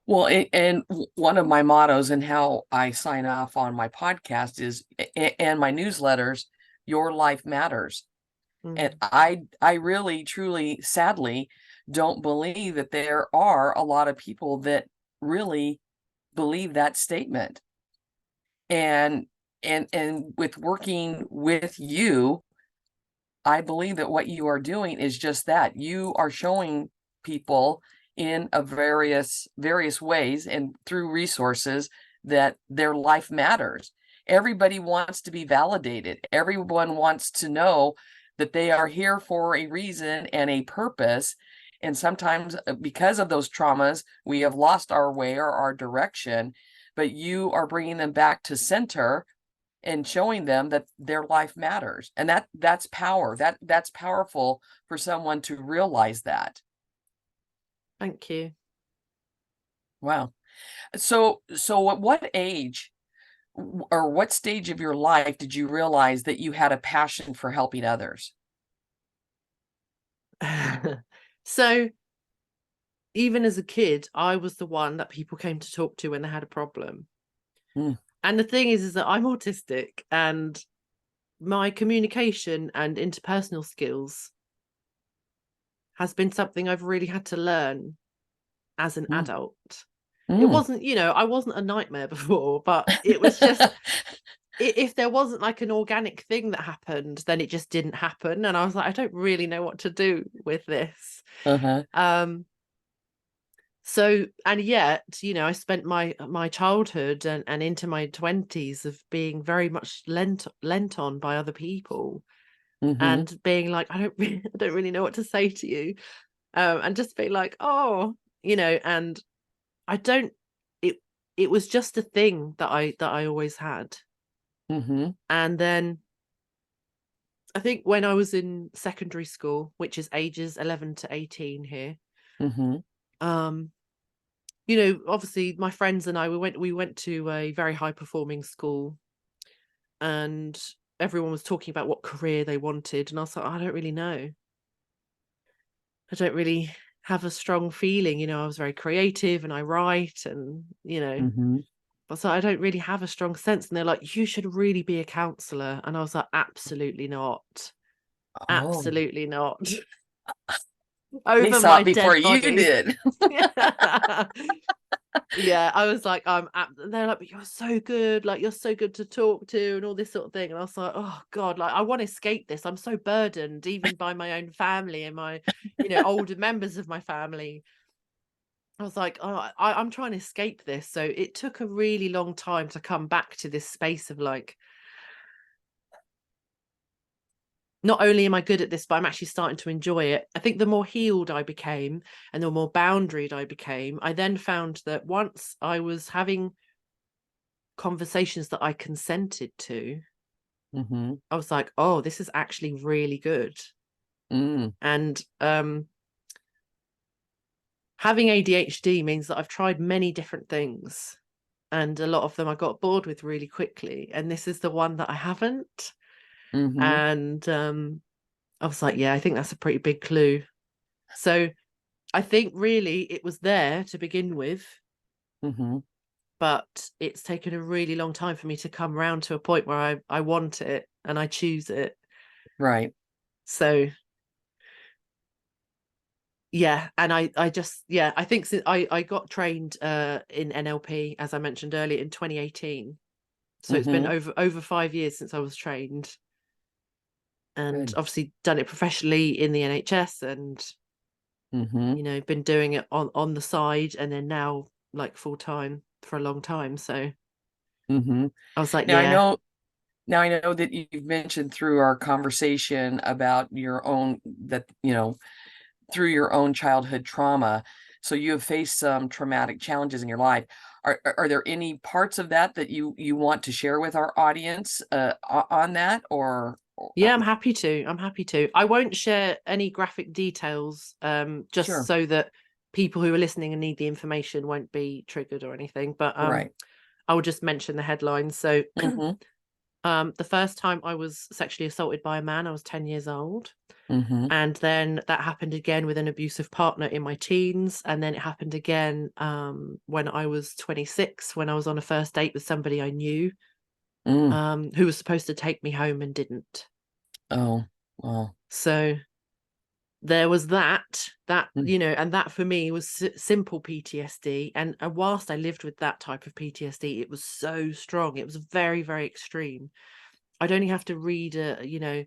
Well, and one of my mottos and how I sign off on my podcast is, and my newsletters, your life matters. And Mm. I really, truly, sadly, don't believe that there are a lot of people that really believe that statement. And and with working with you, I believe that what you are doing is just that. You are showing people in a various ways and through resources that their life matters. Everybody wants to be validated. Everyone wants to know that they are here for a reason and a purpose. And sometimes because of those traumas, we have lost our way or our direction, but you are bringing them back to center and showing them that their life matters. And that's power. That's powerful for someone to realize that. Thank you. Wow. So at what age or what stage of your life did you realize that you had a passion for helping others? So even as a kid, I was the one that people came to talk to when they had a problem. Mm, And the thing is that I'm autistic, and my communication and interpersonal skills has been something I've really had to learn as an mm, adult. It mm. wasn't, I wasn't a nightmare before, but it was just, if there wasn't like an organic thing that happened, then it just didn't happen. And I was like, I don't really know what to do with this. Uh-huh. Um, so, and yet, I spent my childhood and into my 20s of being very much lent on by other people, Mm-hmm. and being like, I don't really know what to say to you. And just being like, oh, and I don't it it was just a thing that I always had. Mm-hmm. And then I think when I was in secondary school, which is ages 11 to 18 here, Mm-hmm. um, obviously my friends and I, we went to a very high performing school, and everyone was talking about what career they wanted, and I was like, I don't really know. I don't really have a strong feeling. I was very creative and I write, and Mm-hmm. but so I don't really have a strong sense. And they're like, you should really be a counselor. And I was like, absolutely not. Oh, Absolutely not. they Over saw my it before dead you body. did. Yeah, I was like, they're like, but you're so good, like you're so good to talk to and all this sort of thing. And I was like, oh God, like I want to escape this. I'm so burdened even by my own family and my, older members of my family. I was like, oh, I'm trying to escape this. So it took a really long time to come back to this space of like, not only am I good at this, but I'm actually starting to enjoy it. I think the more healed I became and the more boundaried I became, I then found that once I was having conversations that I consented to, Mm-hmm. I was like, oh, this is actually really good. Mm, And having ADHD means that I've tried many different things, and a lot of them I got bored with really quickly. And this is the one that I haven't. mm-hmm. And I was like, yeah, I think that's a pretty big clue. So I think really it was there to begin with, Mm-hmm. but it's taken a really long time for me to come around to a point where I want it and I choose it. Right. So yeah, and I just, yeah, I think since I got trained in NLP, as I mentioned earlier, in 2018. So it's been Mm-hmm. over 5 years since I was trained, and Good. obviously done it professionally in the NHS, and Mm-hmm. been doing it on the side, and then now like full time for a long time. So Mm-hmm. I was like, Now I yeah. know Now I know that you've mentioned through our conversation about your own that, through your own childhood trauma. So you have faced some traumatic challenges in your life. Are there any parts of that that you want to share with our audience on that or? Yeah, I'm happy to. I'm happy to. I won't share any graphic details, just Sure. so that people who are listening and need the information won't be triggered or anything. But Right. I will just mention the headlines. So, Mm-hmm. the first time I was sexually assaulted by a man, I was 10 years old. Mm-hmm. And then that happened again with an abusive partner in my teens. And then it happened again when I was 26, when I was on a first date with somebody I knew, Mm. who was supposed to take me home and didn't. Oh, well. So there was that Mm. and that for me was simple PTSD, and whilst I lived with that type of PTSD, it was so strong, it was very, very extreme. I'd only have to read a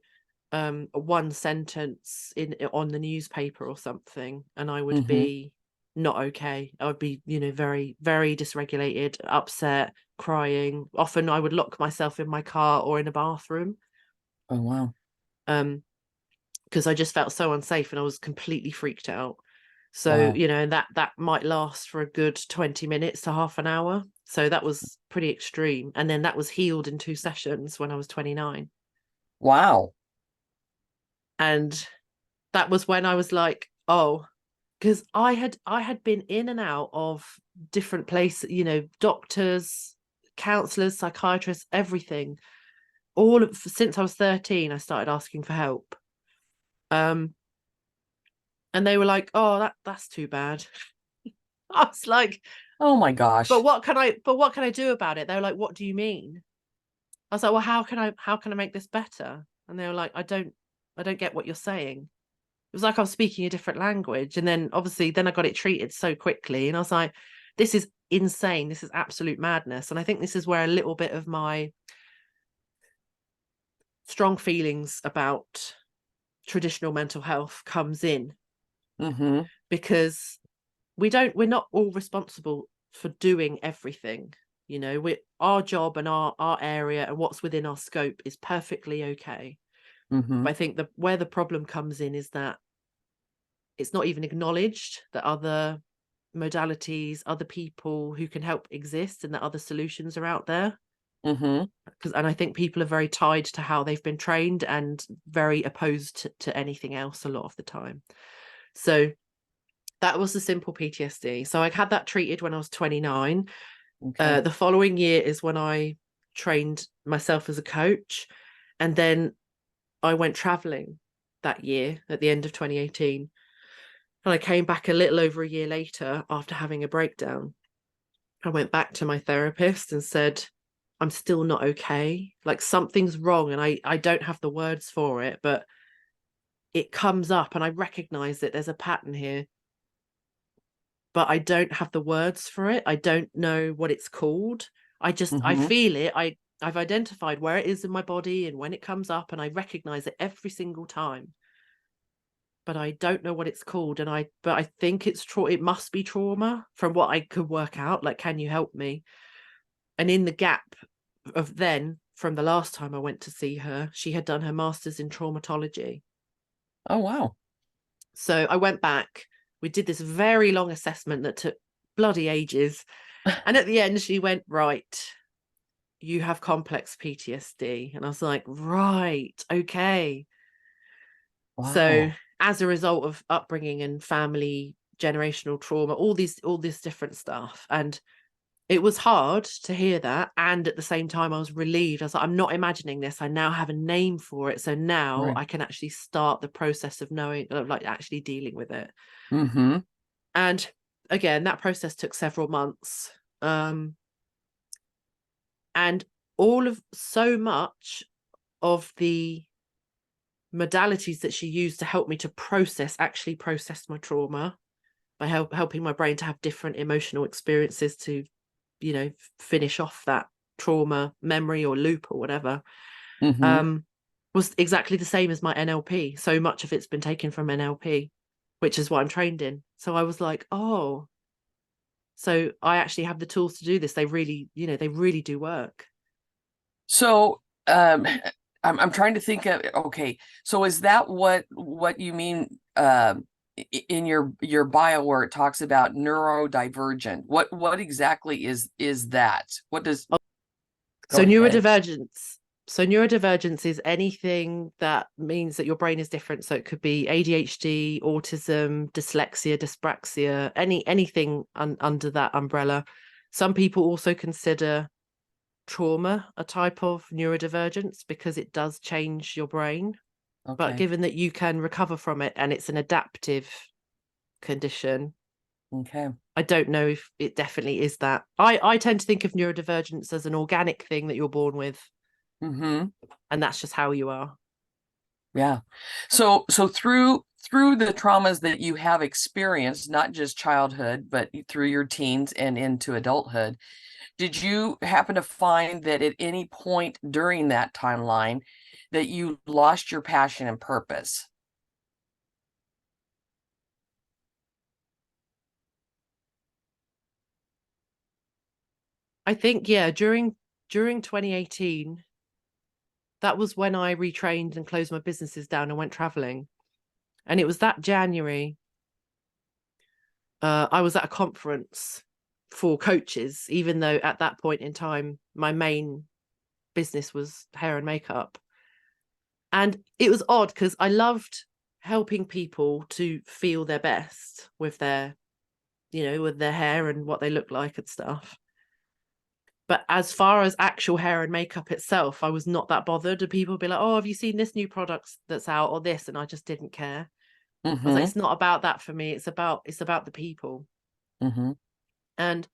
one sentence in on the newspaper or something, and I would Mm-hmm. be not okay. I would be, very, very dysregulated, upset, crying. Often I would lock myself in my car or in a bathroom, Oh, wow. um because I just felt so unsafe and I was completely freaked out. So, Wow. and that might last for a good 20 minutes to half an hour. So that was pretty extreme. And then that was healed in 2 sessions when I was 29. Wow. And that was when I was like, oh, because I had been in and out of different places, doctors, counselors, psychiatrists, everything. Since I was 13, I started asking for help. Um, and they were like, oh, that's too bad. I was like, Oh my but gosh. what can I do about it? They were like, what do you mean? I was like, well, how can I make this better? And they were like, I don't get what you're saying. It was like I was speaking a different language. And then obviously then I got it treated so quickly. And I was like, this is insane. This is absolute madness. And I think this is where a little bit of my strong feelings about traditional mental health comes in, Mm-hmm. because we're not all responsible for doing everything. We our job and our area and what's within our scope is perfectly okay. Mm-hmm. But I think where the problem comes in is that it's not even acknowledged that other modalities, other people who can help exist, and that other solutions are out there. Mm-hmm. And I think people are very tied to how they've been trained and very opposed to anything else a lot of the time. So that was the simple PTSD. So I had that treated when I was 29. Okay. The following year is when I trained myself as a coach. And then I went traveling that year at the end of 2018. And I came back a little over a year later after having a breakdown. I went back to my therapist and said, I'm still not okay. Like something's wrong. And I don't have the words for it, but it comes up and I recognize that there's a pattern here, but I don't have the words for it. I don't know what it's called. I Mm-hmm. feel it. I've identified where it is in my body and when it comes up, and I recognize it every single time. But I don't know what it's called. But I think it must be trauma from what I could work out. Like, can you help me? And in the gap of then, from the last time I went to see her, she had done her master's in traumatology. Oh, wow. So I went back. We did this very long assessment that took bloody ages. And at the end, she went, right, you have complex PTSD. And I was like, right, okay. So Wow. as a result of upbringing and family generational trauma, all this different stuff. And it was hard to hear that. And at the same time, I was relieved. I was like, I'm not imagining this. I now have a name for it. So now Right. I can actually start the process of knowing, like actually dealing with it. Mm-hmm. And again, that process took several months. And so much of the modalities that she used to help me to actually process my trauma by helping my brain to have different emotional experiences to, finish off that trauma memory or loop or whatever, Mm-hmm. um, was exactly the same as my NLP. So much of it's been taken from NLP, which is what I'm trained in. So I was like, oh, so I actually have the tools to do this. They really, they really do work. So, I'm trying to think of, okay, so is that what you mean in your bio where it talks about neurodivergent? What exactly is that? What does Oh, Go so ahead. neurodivergence So neurodivergence is anything that means that your brain is different. So it could be ADHD, autism, dyslexia, dyspraxia, anything under that umbrella. Some people also consider trauma a type of neurodivergence because it does change your brain. But Okay. given that you can recover from it and it's an adaptive condition, Okay. I don't know if it definitely is that. I tend to think of neurodivergence as an organic thing that you're born with, Mm-hmm. and that's just how you are. Yeah. So through the traumas that you have experienced, not just childhood, but through your teens and into adulthood, did you happen to find that at any point during that timeline that you lost your passion and purpose? I think, yeah, during 2018, that was when I retrained and closed my businesses down and went traveling. And it was that January, I was at a conference for coaches, even though at that point in time, my main business was hair and makeup. And it was odd because I loved helping people to feel their best with their, with their hair and what they look like and stuff. But as far as actual hair and makeup itself, I was not that bothered. And people would be like, "Oh, have you seen this new product that's out or this?" And I just didn't care. I was like, Mm-hmm. it's not about that for me. It's about the people. Mm-hmm. And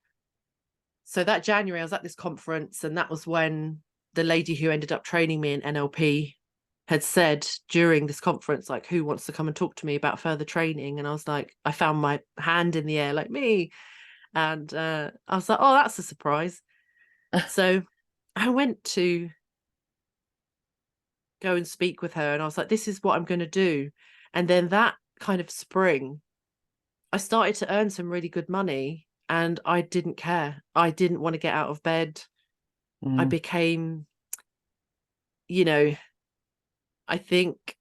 so that January, I was at this conference, and that was when the lady who ended up training me in NLP had said during this conference, like, who wants to come and talk to me about further training? And I was like, I found my hand in the air, like me. And I was like, oh, that's a surprise. So I went to go and speak with her, and I was like, this is what I'm going to do. And then that kind of spring, I started to earn some really good money, and I didn't care. I didn't want to get out of bed. I Mm-hmm. became, you know, I think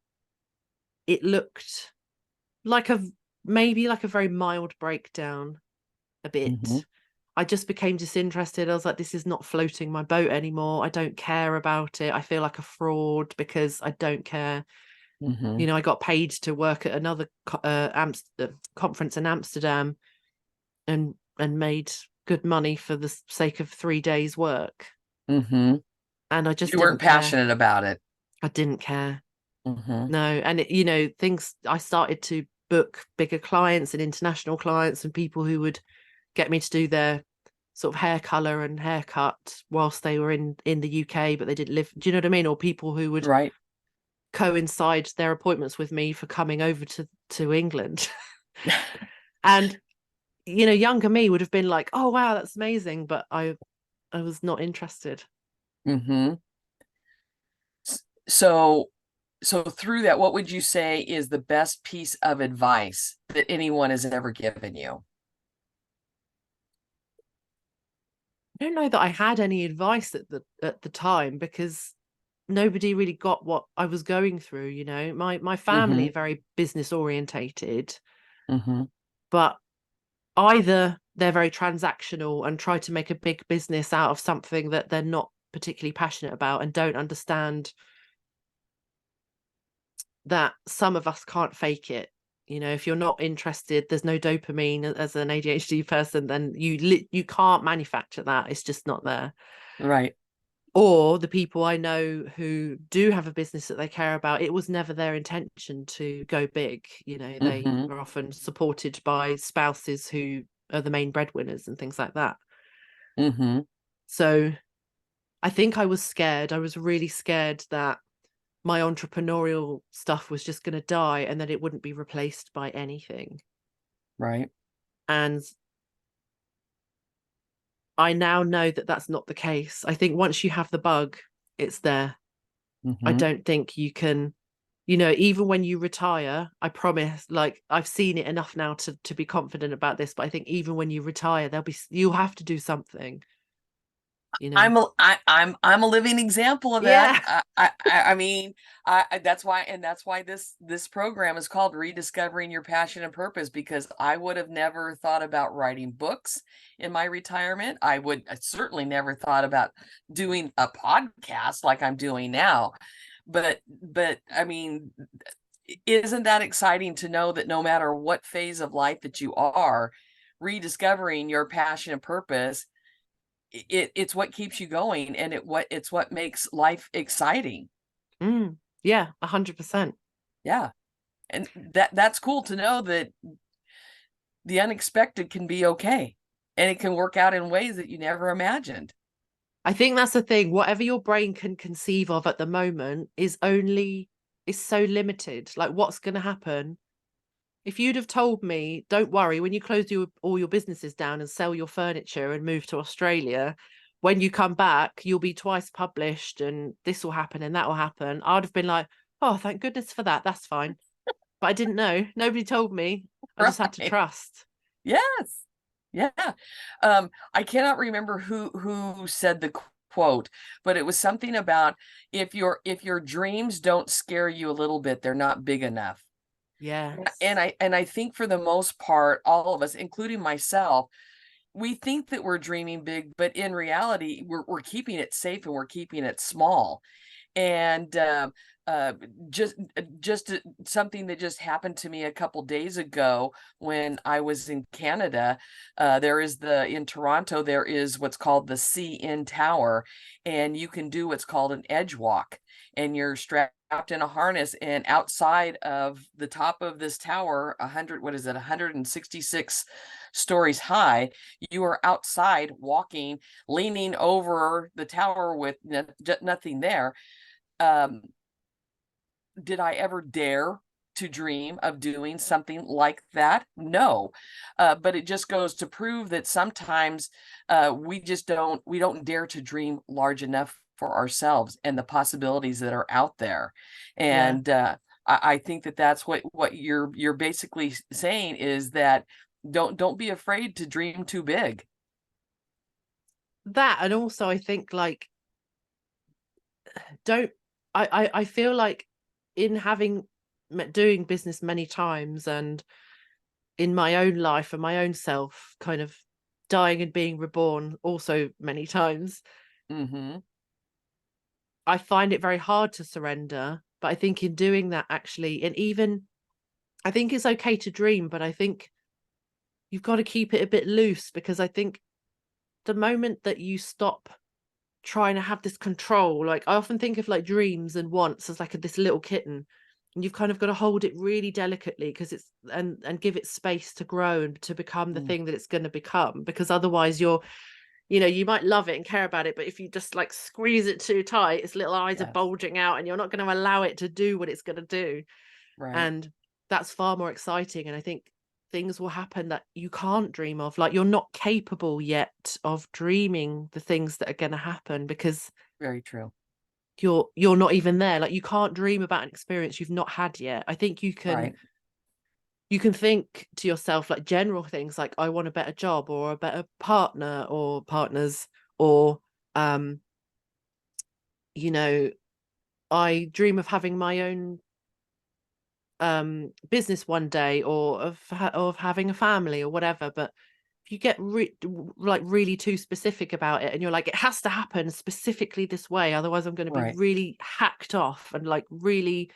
it looked like maybe like a very mild breakdown a Mm-hmm. bit. I just became disinterested. I was like, this is not floating my boat anymore. I don't care about it. I feel like a fraud because I don't care. Mm-hmm. I got paid to work at another conference in Amsterdam and made good money for the sake of 3 days work. Mm-hmm. And I just You weren't didn't care. passionate about it. I didn't care. Mm-hmm. No. And things, I started to book bigger clients and international clients and people who would get me to do their sort of hair color and haircut whilst they were in the UK, but they didn't live. Do you know what I mean? Or people who would Right. coincide their appointments with me for coming over to England. And younger me would have been like, oh wow, that's amazing, but I was not interested. Mm-hmm. So so through that, what would you say is the best piece of advice that anyone has ever given you? I don't know that I had any advice at the time because nobody really got what I was going through. My family Mm-hmm. are very business orientated, Mm-hmm. but either they're very transactional and try to make a big business out of something that they're not particularly passionate about and don't understand that some of us can't fake it. If you're not interested, there's no dopamine as an ADHD person, then you can't manufacture that. It's just not there. Right. Or the people I know who do have a business that they care about, it was never their intention to go big. They Mm-hmm. are often supported by spouses who are the main breadwinners and things like that. Mm-hmm. So I think I was scared. I was really scared that my entrepreneurial stuff was just going to die and that it wouldn't be replaced by anything. Right. And I now know that that's not the case. I think once you have the bug, it's there. I Mm-hmm. don't think you can, even when you retire, I promise, like I've seen it enough now to be confident about this, but I think even when you retire, you'll have to do something. you know. I'm a living example of that. Yeah. I mean, that's why this program is called Rediscovering Your Passion and Purpose, because I would have never thought about writing books in my retirement. I certainly never thought about doing a podcast like I'm doing now. But I mean, isn't that exciting to know that no matter what phase of life that you are, rediscovering your passion and purpose, it's what keeps you going, and it's what makes life exciting. Yeah, 100%. Yeah. And that's cool to know that the unexpected can be okay, and it can work out in ways that you never imagined. I think that's the thing. Whatever your brain can conceive of at the moment is so limited. Like, what's going to happen? If you'd have told me, don't worry, when you close all your businesses down and sell your furniture and move to Australia, when you come back, you'll be twice published and this will happen and that will happen, I'd have been like, oh, thank goodness for that. That's fine. But I didn't know. Nobody told me. I just had to Right. trust. Yes. Yeah. I cannot remember who said the quote, but it was something about if your dreams don't scare you a little bit, they're not big enough. Yes. And I think for the most part, all of us, including myself, we think that we're dreaming big, but in reality, we're keeping it safe and we're keeping it small. And uh, just something that just happened to me a couple days ago when I was in Canada. There is in Toronto, there is what's called the CN Tower, and you can do what's called an edge walk, and you're strapped in a harness, and outside of the top of this tower, 166 stories high, you are outside walking, leaning over the tower with nothing there. um, did I ever dare to dream of doing something like that? No. But it just goes to prove that sometimes we don't dare to dream large enough for ourselves and the possibilities that are out there. Yeah. And I think that that's what you're basically saying, is that don't be afraid to dream too big. That, and also I think like, don't I feel like in having doing business many times and in my own life and my own self kind of dying and being reborn also many times, Mm-hmm. I find it very hard to surrender. But I think in doing that, actually, and even I think it's okay to dream, but I think you've got to keep it a bit loose, because I think the moment that you stop trying to have this control, like I often think of like dreams and wants as like this little kitten, and you've kind of got to hold it really delicately, because it's and give it space to grow and to become the Mm. thing that it's going to become, because otherwise you might love it and care about it, but if you just like squeeze it too tight, its little eyes are Yes. bulging out and you're not going to allow it to do what it's going to do. Right. And that's far more exciting. And I think things will happen that you can't dream of, like you're not capable yet of dreaming the things that are going to happen, because Very true. you're not even there. Like, you can't dream about an experience you've not had yet. I think Right. you can think to yourself like general things like, I want a better job or a better partner or partners, or um you know I dream of having my own business one day, or of having a family or whatever. But if you get like really too specific about it, and you're like, it has to happen specifically this way, otherwise I'm going to be Right. really hacked off and like really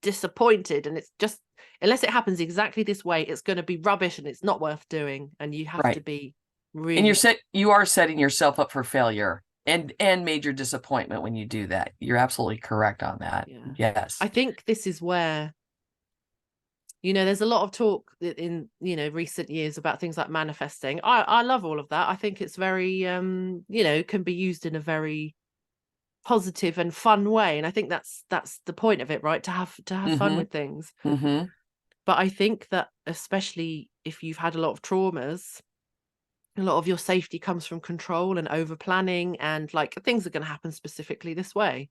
disappointed, and it's just, unless it happens exactly this way, it's going to be rubbish and it's not worth doing, and you have to Right. be And really. you are setting yourself up for failure and major disappointment when you do that. You're absolutely correct on that. Yeah, Yes. I think this is where, there's a lot of talk in recent years about things like manifesting. I love all of that. I think it's very can be used in a very positive and fun way, and I think that's the point of it, right? To have fun Mm-hmm. with things. Mm-hmm. But I think that, especially if you've had a lot of traumas, a lot of your safety comes from control and over planning, and like, things are going to happen specifically this way.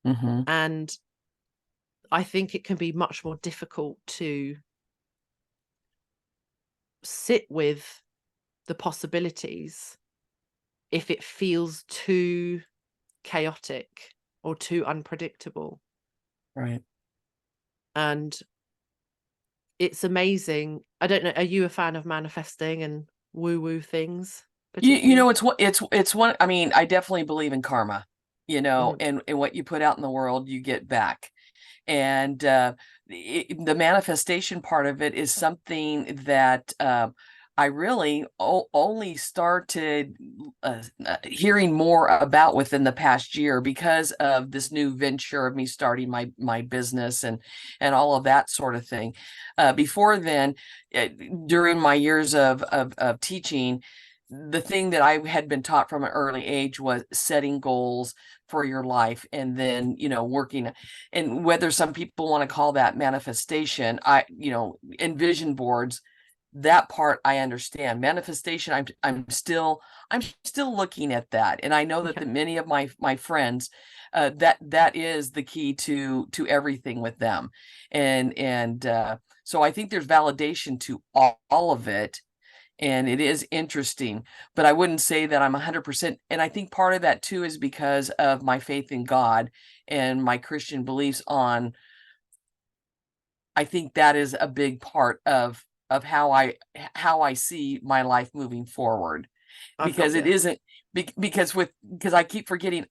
Mm-hmm. And I think it can be much more difficult to sit with the possibilities if it feels too chaotic or too unpredictable. Right. And it's amazing. I don't know, are you a fan of manifesting and woo things You particularly? know, it's one, I mean, I definitely believe in karma, Mhm. and what you put out in the world, you get back. And the manifestation part of it is something that I really only started hearing more about within the past year because of this new venture of me starting my business and all of that sort of thing. Before then, uh, during my years of teaching, the thing that I had been taught from an early age was setting goals for your life and then, working. And whether some people want to call that manifestation, in vision boards, that part I understand. Manifestation, I'm still looking at that. And I know that Okay. many of my friends, that is the key to everything with them. And so I think there's validation to all of it, and it is interesting, but I wouldn't say that I'm 100%. And I think part of that too is because of my faith in God and my Christian beliefs on, I think that is a big part of how I see my life moving forward, I've got because it you. isn't because I keep forgetting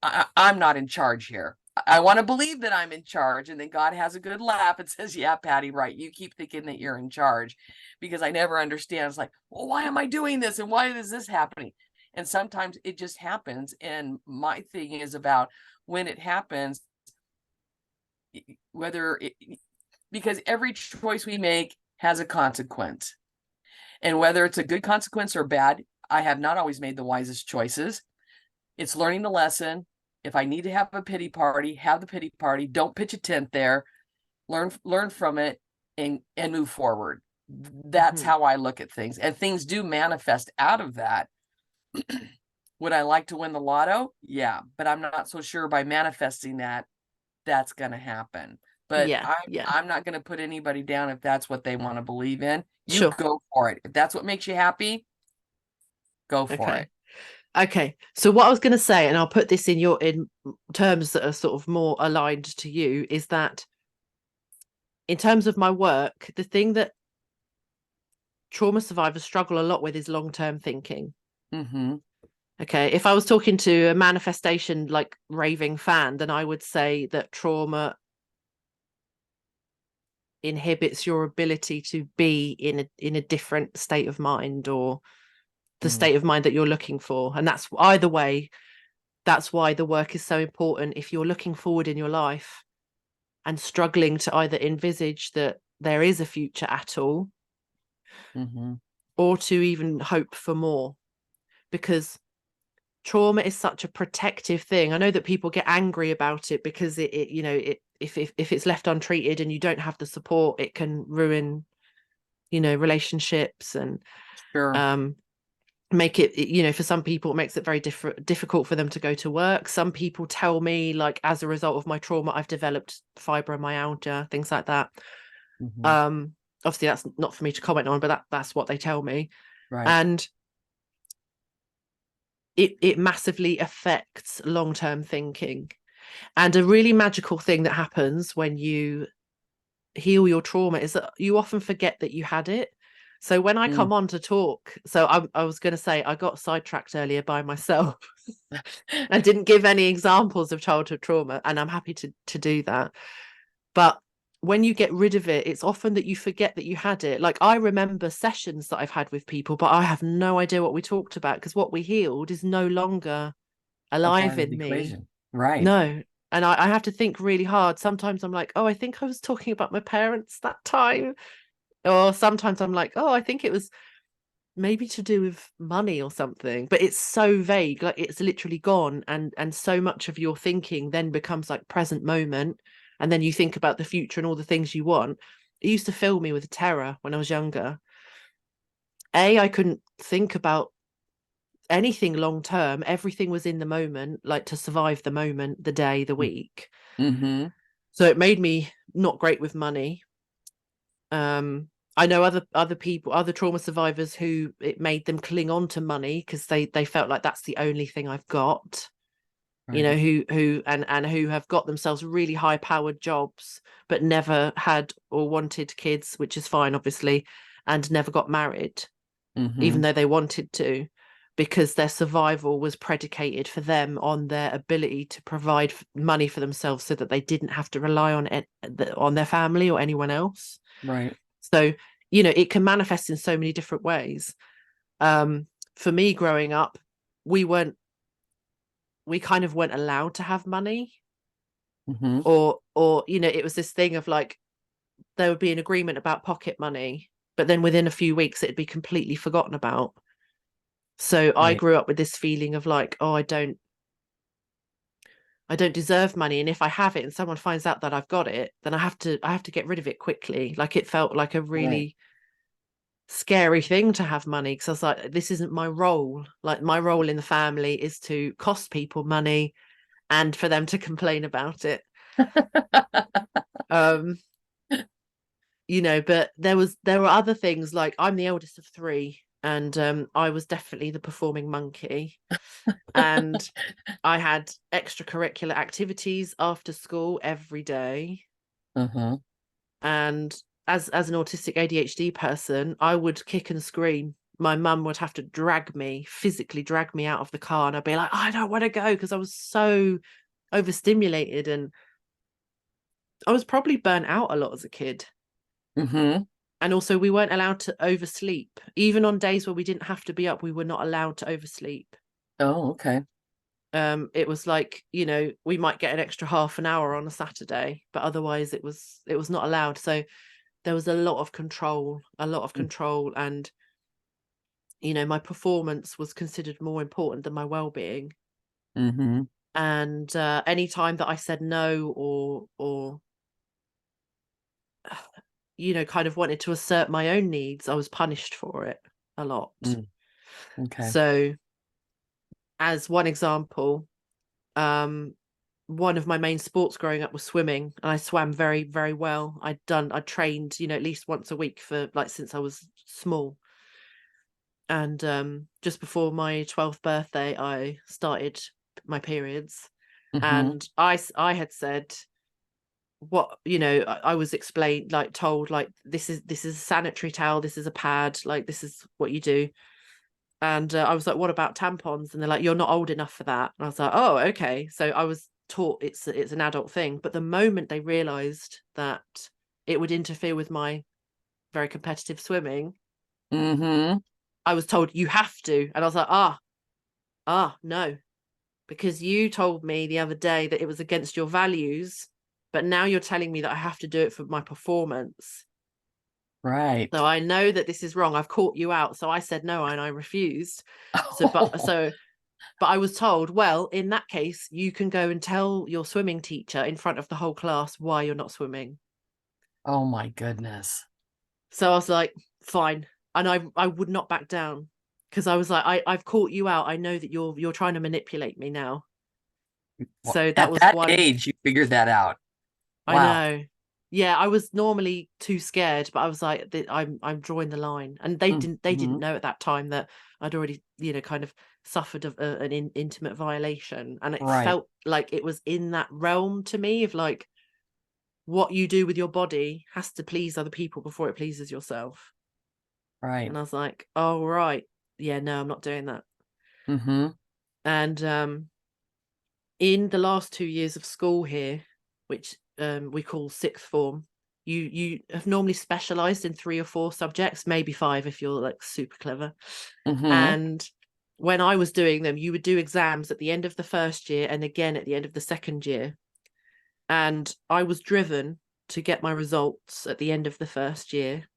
I'm not in charge here. I want to believe that I'm in charge, and then God has a good laugh and says, "Yeah, Patty, right. You keep thinking that you're in charge," because I never understand. It's like, well, why am I doing this, and why is this happening? And sometimes it just happens. And my thing is about when it happens, whether it, because every choice we make has a consequence. And whether it's a good consequence or bad, I have not always made the wisest choices. It's learning the lesson. If I need to have a pity party, have the pity party. Don't pitch a tent there. Learn from it and move forward. That's Mhm. how I look at things. And things do manifest out of that. Would I like to win the lotto? Yeah, but I'm not so sure by manifesting that that's going to happen. But Yeah, I'm yeah. I'm not going to put anybody down if that's what they want to believe in. You Sure. go for it. If that's what makes you happy, go for Okay. it. Okay. So what I was going to say, and I'll put this in terms that are sort of more aligned to you, is that in terms of my work, the thing that trauma survivors struggle a lot with is long-term thinking. Mm-hmm. Okay. If I was talking to a manifestation like raving fan, then I would say that trauma inhibits your ability to be in a different state of mind, or the Mm. state of mind that you're looking for. And that's either way, that's why the work is so important. If you're looking forward in your life and struggling to either envisage that there is a future at all, Mm-hmm. or to even hope for more, because trauma is such a protective thing. I know that people get angry about it because if it's left untreated and you don't have the support, it can ruin, relationships, and Sure. um make it, for some people it makes it very difficult for them to go to work. Some people tell me, like, as a result of my trauma I've developed fibromyalgia, things like that. Mm-hmm. um Obviously that's not for me to comment on, but that's what they tell me. Right. And it massively affects long-term thinking. And a really magical thing that happens when you heal your trauma is that you often forget that you had it. So when I Mm. come on to talk, so I was going to say, I got sidetracked earlier by myself and didn't give any examples of childhood trauma, and I'm happy to do that. But when you get rid of it, it's often that you forget that you had it. Like, I remember sessions that I've had with people, but I have no idea what we talked about, because what we healed is no longer A alive part of the in me. equation. Right. No. And I have to think really hard. Sometimes I'm like, oh, I think I was talking about my parents that time. Or sometimes I'm like, oh, I think it was maybe to do with money or something. But it's so vague, like it's literally gone. And so much of your thinking then becomes like present moment. And then you think about the future and all the things you want. It used to fill me with terror when I was younger. I couldn't think about anything long term. Everything was in the moment, like to survive the moment, the day, the week. Mm-hmm. So it made me not great with money. I know other people, other trauma survivors who it made them cling on to money because they felt like that's the only thing I've got. You know, Right. and who have got themselves really high powered jobs but never had or wanted kids, which is fine, obviously, and never got married, even Mm-hmm. though they wanted to, because their survival was predicated for them on their ability to provide money for themselves so that they didn't have to rely on their family or anyone else. Right. So, you know, it can manifest in so many different ways. For me growing up, we weren't we kind of weren't allowed to have money, Mm-hmm. or you know, it was this thing of like there would be an agreement about pocket money, but then within a few weeks it'd be completely forgotten about. So I Right. grew up with this feeling of like, oh, I don't deserve money, and if I have it and someone finds out that I've got it, then I have to get rid of it quickly. Like it felt like a Right. really scary thing to have money, because I was like, this isn't my role. Like my role in the family is to cost people money and for them to complain about it. Um, you know, but there were other things, like I'm the eldest of three, and I was definitely the performing monkey. And I had extracurricular activities after school every day. Uh-huh. And as an autistic ADHD person, I would kick and scream. My mum would have to physically drag me out of the car, and I'd be like, I don't want to go, because I was so overstimulated, and I was probably burnt out a lot as a kid. Mm-hmm. And also we weren't allowed to oversleep. Even on days where we didn't have to be up, we were not allowed to oversleep. Oh, okay. It was like, you know, we might get an extra half an hour on a Saturday, but otherwise it was not allowed. So there was a lot of control, and you know, my performance was considered more important than my well-being. Mm-hmm. And any time that I said no, or you know, kind of wanted to assert my own needs, I was punished for it a lot. Mm. Okay. So as one example, um one of my main sports growing up was swimming, and I swam very, very well. I trained, you know, at least once a week for like since I was small. And just before my 12th birthday I started my periods, Mm-hmm. and I had said, what, you know, I was explained, like told, like this is a sanitary towel, this is a pad, like this is what you do. And I was like, what about tampons? And they're like, you're not old enough for that. And I was like, oh, okay. So I was taught it's an adult thing. But the moment they realized that it would interfere with my very competitive swimming, Mm-hmm. I was told you have to. And I was like, no, because you told me the other day that it was against your values, but now you're telling me that I have to do it for my performance. So Right. I know that this is wrong. I've caught you out. So I said no, and I refused. So, Oh, but I was told, well, in that case, you can go and tell your swimming teacher in front of the whole class why you're not swimming. oh my goodness. So I was like, fine. And I would not back down, because I was like, I've caught you out. I know that you're trying to manipulate me now. Well, So that at was that one. age, you figured that out. I Wow. know. Yeah, I was normally too scared, but I was like, I'm drawing the line, and they didn't Mm-hmm. know at that time that I'd already, you know, kind of suffered an intimate violation, and it Right. felt like it was in that realm to me of like, what you do with your body has to please other people before it pleases yourself. Right. And I was like, oh right, yeah, no, I'm not doing that. Mm-hmm. And in the last 2 years of school here, which we call sixth form, you have normally specialized in 3 or 4 subjects, maybe 5 if you're like super clever. Mm-hmm. And when I was doing them, you would do exams at the end of the first year and again at the end of the second year. And I was driven to get my results at the end of the first year.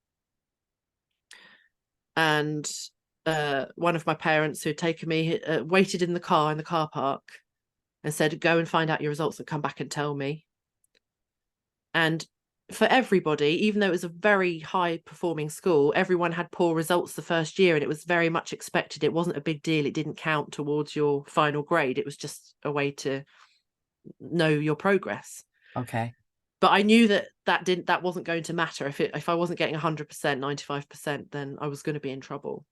And one of my parents who had taken me waited in the car park and said, go and find out your results and come back and tell me. And for everybody, even though it was a very high performing school, everyone had poor results the first year, and it was very much expected. It wasn't a big deal. It didn't count towards your final grade. It was just a way to know your progress. Okay. But I knew that wasn't going to matter. If I wasn't getting 100%, 95%, then I was going to be in trouble.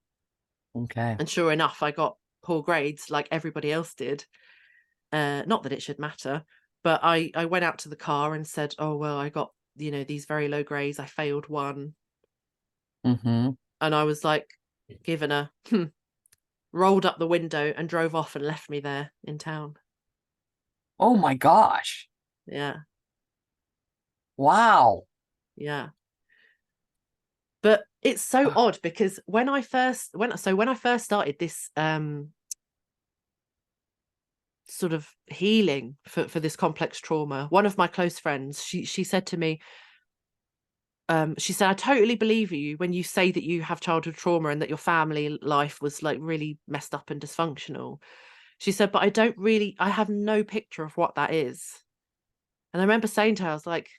Okay. And sure enough, I got poor grades like everybody else did. Not that it should matter, but I went out to the car and said, oh well, I got, these very low grades, I failed one. Mm-hmm. And I was like, given a rolled up the window and drove off and left me there in town. Oh my gosh. Yeah, Wow. yeah. But it's so odd because when I first started this sort of healing for this complex trauma, one of my close friends, she said to me, she said, I totally believe you when you say that you have childhood trauma and that your family life was like really messed up and dysfunctional. She said, but I have no picture of what that is. And I remember saying to her, I was like,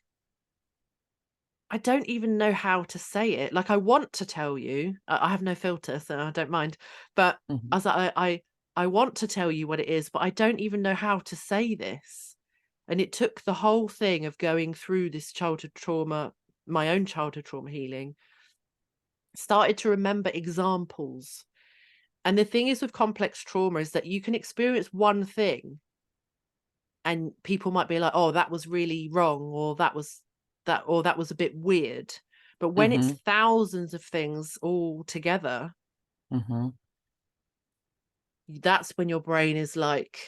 I don't even know how to say it. Like, I want to tell you, I have no filter, so I don't mind. But Mhm. I was like, I want to tell you what it is, but I don't even know how to say this. And it took the whole thing of going through this childhood trauma, my own childhood trauma healing, started to remember examples. And the thing is with complex trauma is that you can experience one thing and people might be like, oh, that was really wrong, or that was a bit weird. But when it's Mm-hmm. thousands of things all together, Mm-hmm. that's when your brain is like,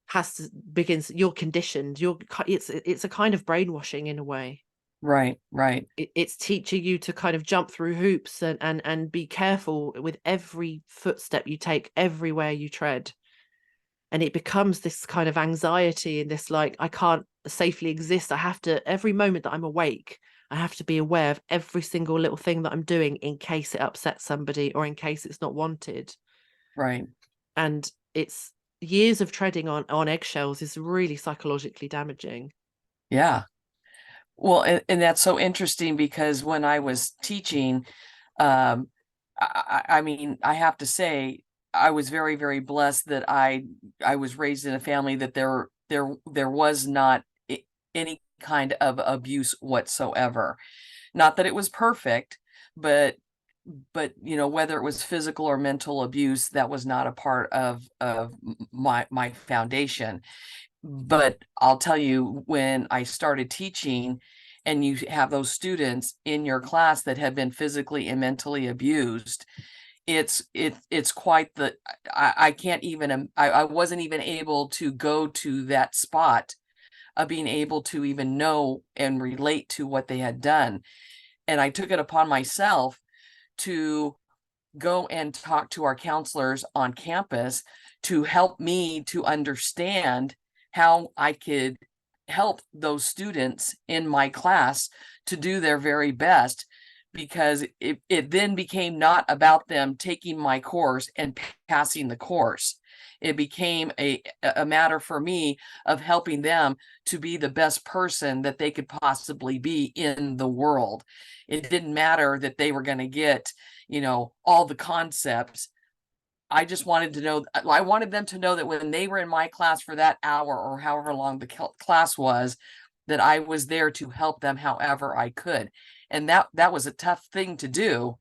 has to begins, you're conditioned, it's a kind of brainwashing in a way. Right, right, It's teaching you to kind of jump through hoops and be careful with every footstep you take, everywhere you tread. And it becomes this kind of anxiety and this like, I can't safely exist. I have to, every moment that I'm awake, I have to be aware of every single little thing that I'm doing in case it upsets somebody or in case it's not wanted. right. And it's years of treading on eggshells is really psychologically damaging. Yeah. Well, and that's so interesting because when I was teaching, um, I mean, I have to say, I was very, very blessed that I was raised in a family that there was not any kind of abuse whatsoever. Not that it was perfect, but whether it was physical or mental abuse, that was not a part of my foundation. But I'll tell you, when I started teaching and you have those students in your class that have been physically and mentally abused, it's quite the I can't even I wasn't even able to go to that spot of being able to even know and relate to what they had done. And I took it upon myself to go and talk to our counselors on campus to help me to understand how I could help those students in my class to do their very best, because it then became not about them taking my course and passing the course. It became a matter for me of helping them to be the best person that they could possibly be in the world. It didn't matter that they were going to get all the concepts. I just wanted to know, I wanted them to know that when they were in my class for that hour or however long the class was, that I was there to help them however I could. And that was a tough thing to do.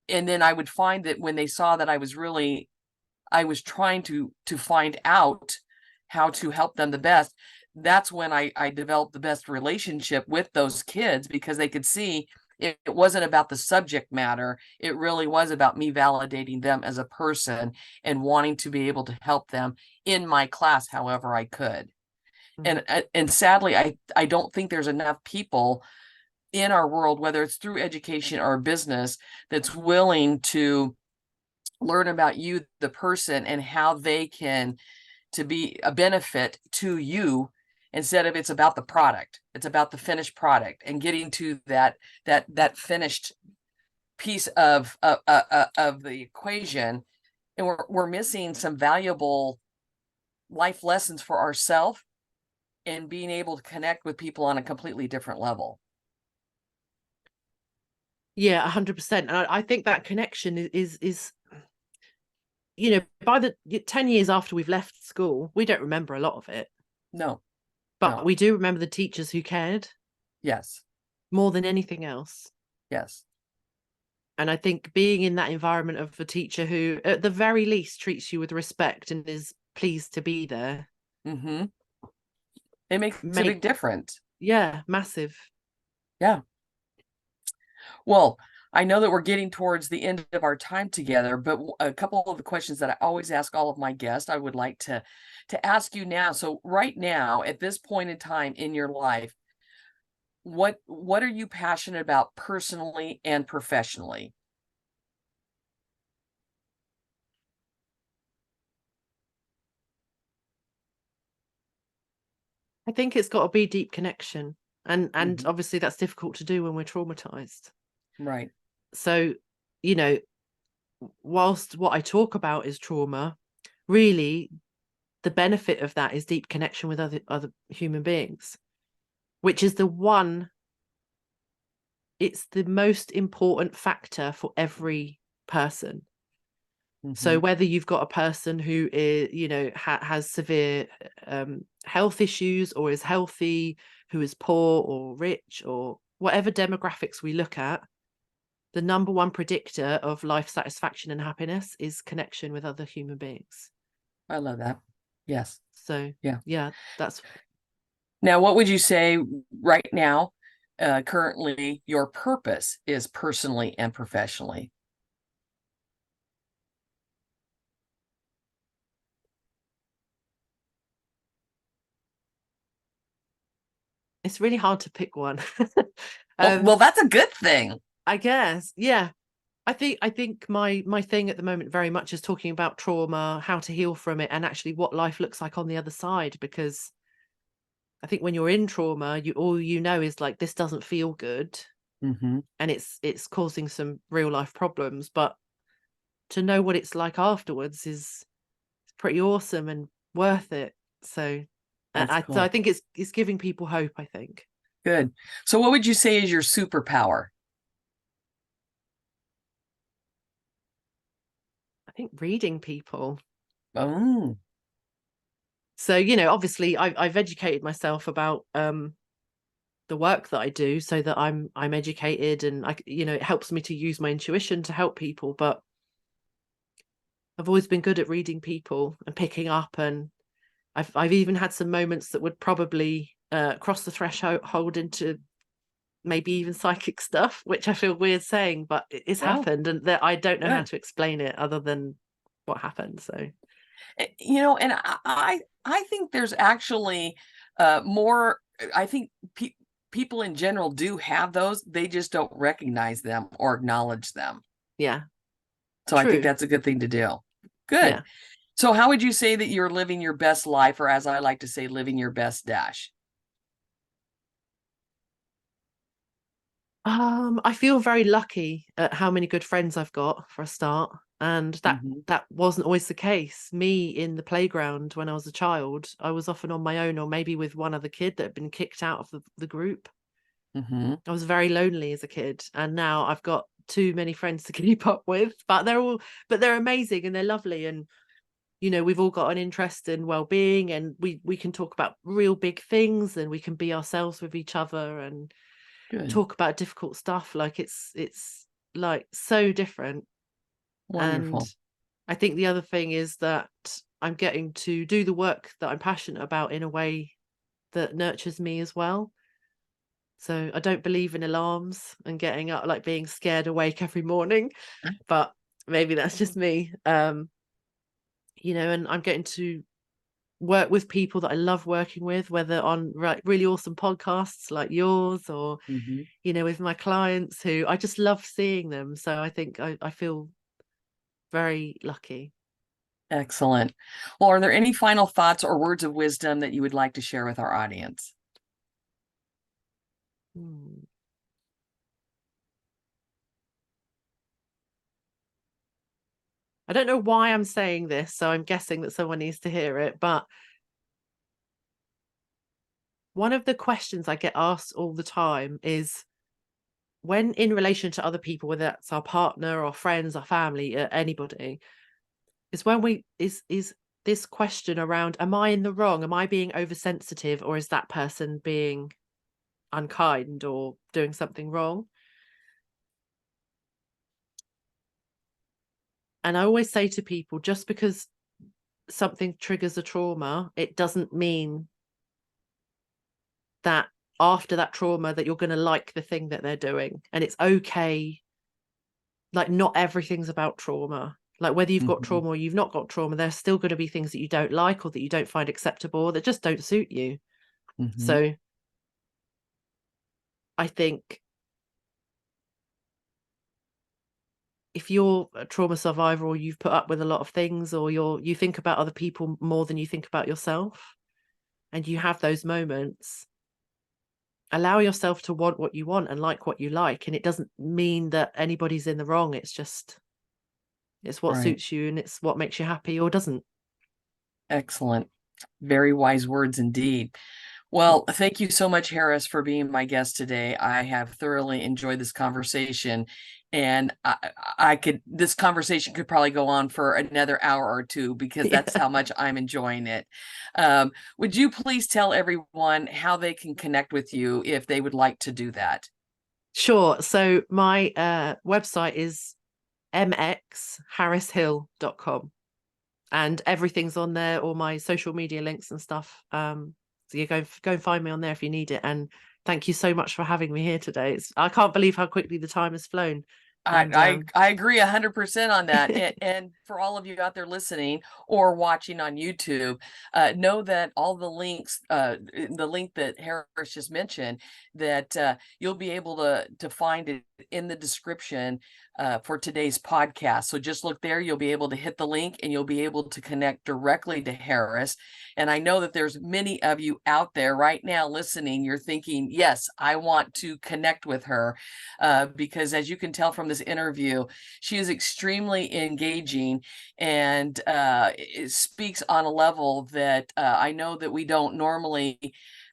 And then I would find that when they saw that I was trying to find out how to help them the best, that's when I developed the best relationship with those kids, because they could see it wasn't about the subject matter. It really was about me validating them as a person and wanting to be able to help them in my class however I could. Mhm. And sadly, I don't think there's enough people in our world, whether it's through education or business, that's willing to learn about you, the person, and how they can to be a benefit to you, instead of it's about the product. It's about the finished product and getting to that finished piece of the equation. And we're missing some valuable life lessons for ourselves and being able to connect with people on a completely different level. Yeah, 100%. And I think that connection is by the 10 years after we've left school, we don't remember a lot of it. No. But No. we do remember the teachers who cared Yes. more than anything else. Yes. And I think being in that environment of a teacher who, at the very least, treats you with respect and is pleased to be there, Mm-hmm. It makes a make big difference. yeah, massive. Yeah. Well, I know that we're getting towards the end of our time together, but a couple of the questions that I always ask all of my guests, I would like to ask you now. So right now, at this point in time in your life, what are you passionate about personally and professionally? I think it's got to be deep connection. And Mhm. obviously that's difficult to do when we're traumatized. Right. So, you know, whilst what I talk about is trauma, really the benefit of that is deep connection with other human beings, which is it's the most important factor for every person. So Mhm. whether you've got a person who is, has severe health issues, or is healthy, who is poor or rich, or whatever demographics we look at, the number one predictor of life satisfaction and happiness is connection with other human beings. I love that. Yes. So Yeah. yeah, that's Now, what would you say right now, currently, your purpose is personally and professionally? it's really hard to pick one. Well, that's a good thing. I guess, yeah. I think my thing at the moment very much is talking about trauma, how to heal from it, and actually what life looks like on the other side. Because I think when you're in trauma, all you know is like, this doesn't feel good, Hmm. and it's causing some real life problems. But to know what it's like afterwards is pretty awesome and worth it. So That's I cool. think it's giving people hope, I think. Good. So, what would you say is your superpower? I think reading people. Oh. So, obviously I've educated myself about the work that I do, so that I'm educated, and it helps me to use my intuition to help people. But I've always been good at reading people and picking up, and I've even had some moments that would probably cross the threshold into maybe even psychic stuff, which I feel weird saying, but it's Oh, happened, and that I don't know how good. to explain it other than what happened. So And I think there's actually more. I think people in general do have those. They just don't recognize them or acknowledge them. yeah, So I think true. that's a good thing to do. Good. Yeah. So how would you say that you're living your best life, or as I like to say, living your best dash? I feel very lucky at how many good friends I've got, for a start, and that Hmm. that wasn't always the case. Me in the playground when I was a child, I was often on my own, or maybe with one other kid that had been kicked out of the group. Hmm. I was very lonely as a kid, and now I've got too many friends to keep up with. But they're amazing and they're lovely, and we've all got an interest in well-being, and we can talk about real big things, and we can be ourselves with each other and Good. talk about difficult stuff. Like it's like so different. And Wonderful. I think the other thing is that I'm getting to do the work that I'm passionate about in a way that nurtures me as well. So I don't believe in alarms and getting up, like being scared awake every morning, but maybe that's just me. And I'm getting to work with people that I love working with, whether on really awesome podcasts like yours, or Hmm. with my clients who I just love seeing them. So I think I feel very lucky. Excellent. Well, are there any final thoughts or words of wisdom that you would like to share with our audience? Hmm. I don't know why I'm saying this, so I'm guessing that someone needs to hear it. But one of the questions I get asked all the time is, when in relation to other people, whether that's our partner or friends, our family, anybody, is when we is this question around, am I in the wrong? Am I being oversensitive, or is that person being unkind or doing something wrong? And I always say to people, just because something triggers a trauma, it doesn't mean that after that trauma that you're going to like the thing that they're doing. And it's okay. Like, not everything's about trauma. Like, whether you've got trauma or you've not got trauma, there's still going to be things that you don't like or that you don't find acceptable or that just don't suit you. So I think if you're a trauma survivor, or you've put up with a lot of things, or you think about other people more than you think about yourself, and you have those moments, allow yourself to want what you want and like what you like. And it doesn't mean that anybody's in the wrong. It's just, it's what suits you, and it's what makes you happy or doesn't. Excellent. Very wise words indeed. Well, thank you so much, Harris, for being my guest today. I have thoroughly enjoyed this conversation, and this conversation could probably go on for another hour or two, because that's how much I'm enjoying it. Would you please tell everyone how they can connect with you if they would like to do that? Sure. So my website is mxharrishill.com, and everything's on there, all my social media links and stuff. So you go and find me on there if you need it. And thank you so much for having me here today. I can't believe how quickly the time has flown. I agree 100% on that. And for all of you out there listening or watching on YouTube, know that all the links, the link that Harris just mentioned, that you'll be able to find it in the description for today's podcast. So just look there. You'll be able to hit the link, and you'll be able to connect directly to Harris. And I know that there's many of you out there right now listening. You're thinking, yes, I want to connect with her, because as you can tell from this interview, she is extremely engaging, and it speaks on a level that I know that we don't normally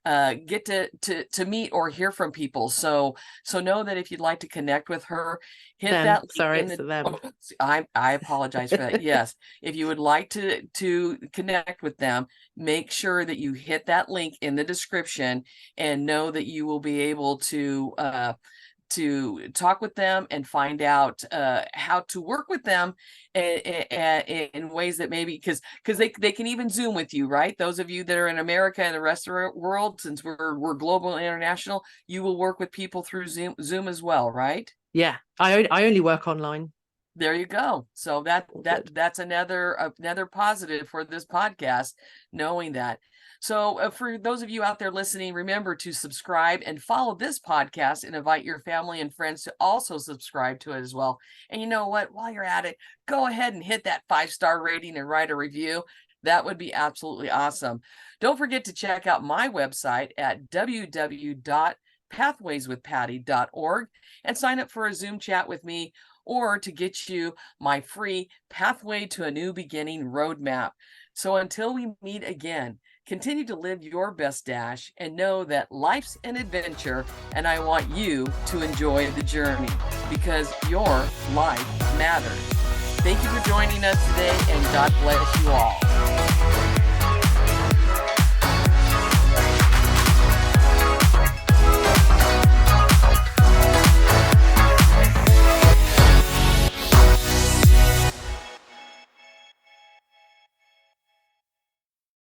get to meet or hear from people. So know that if you'd like to connect with her, hit that link. Sorry, it's them. Oh, I apologize for that. Yes, if you would like to connect with them, make sure that you hit that link in the description, and know that you will be able to talk with them and find out how to work with them in ways that maybe, because they can even Zoom with you, right? Those of you that are in America and the rest of the world, since we're global and international, you will work with people through Zoom as well, right? Yeah, I only work online. There you go. So that's another positive for this podcast, knowing that. So for those of you out there listening, remember to subscribe and follow this podcast, and invite your family and friends to also subscribe to it as well. And you know what? While you're at it, go ahead and hit that 5-star rating and write a review. That would be absolutely awesome. Don't forget to check out my website at www.pathwayswithpatty.org and sign up for a Zoom chat with me, or to get you my free Pathway to a New Beginning roadmap. So until we meet again, continue to live your best dash, and know that life's an adventure, and I want you to enjoy the journey, because your life matters. Thank you for joining us today, and God bless you all.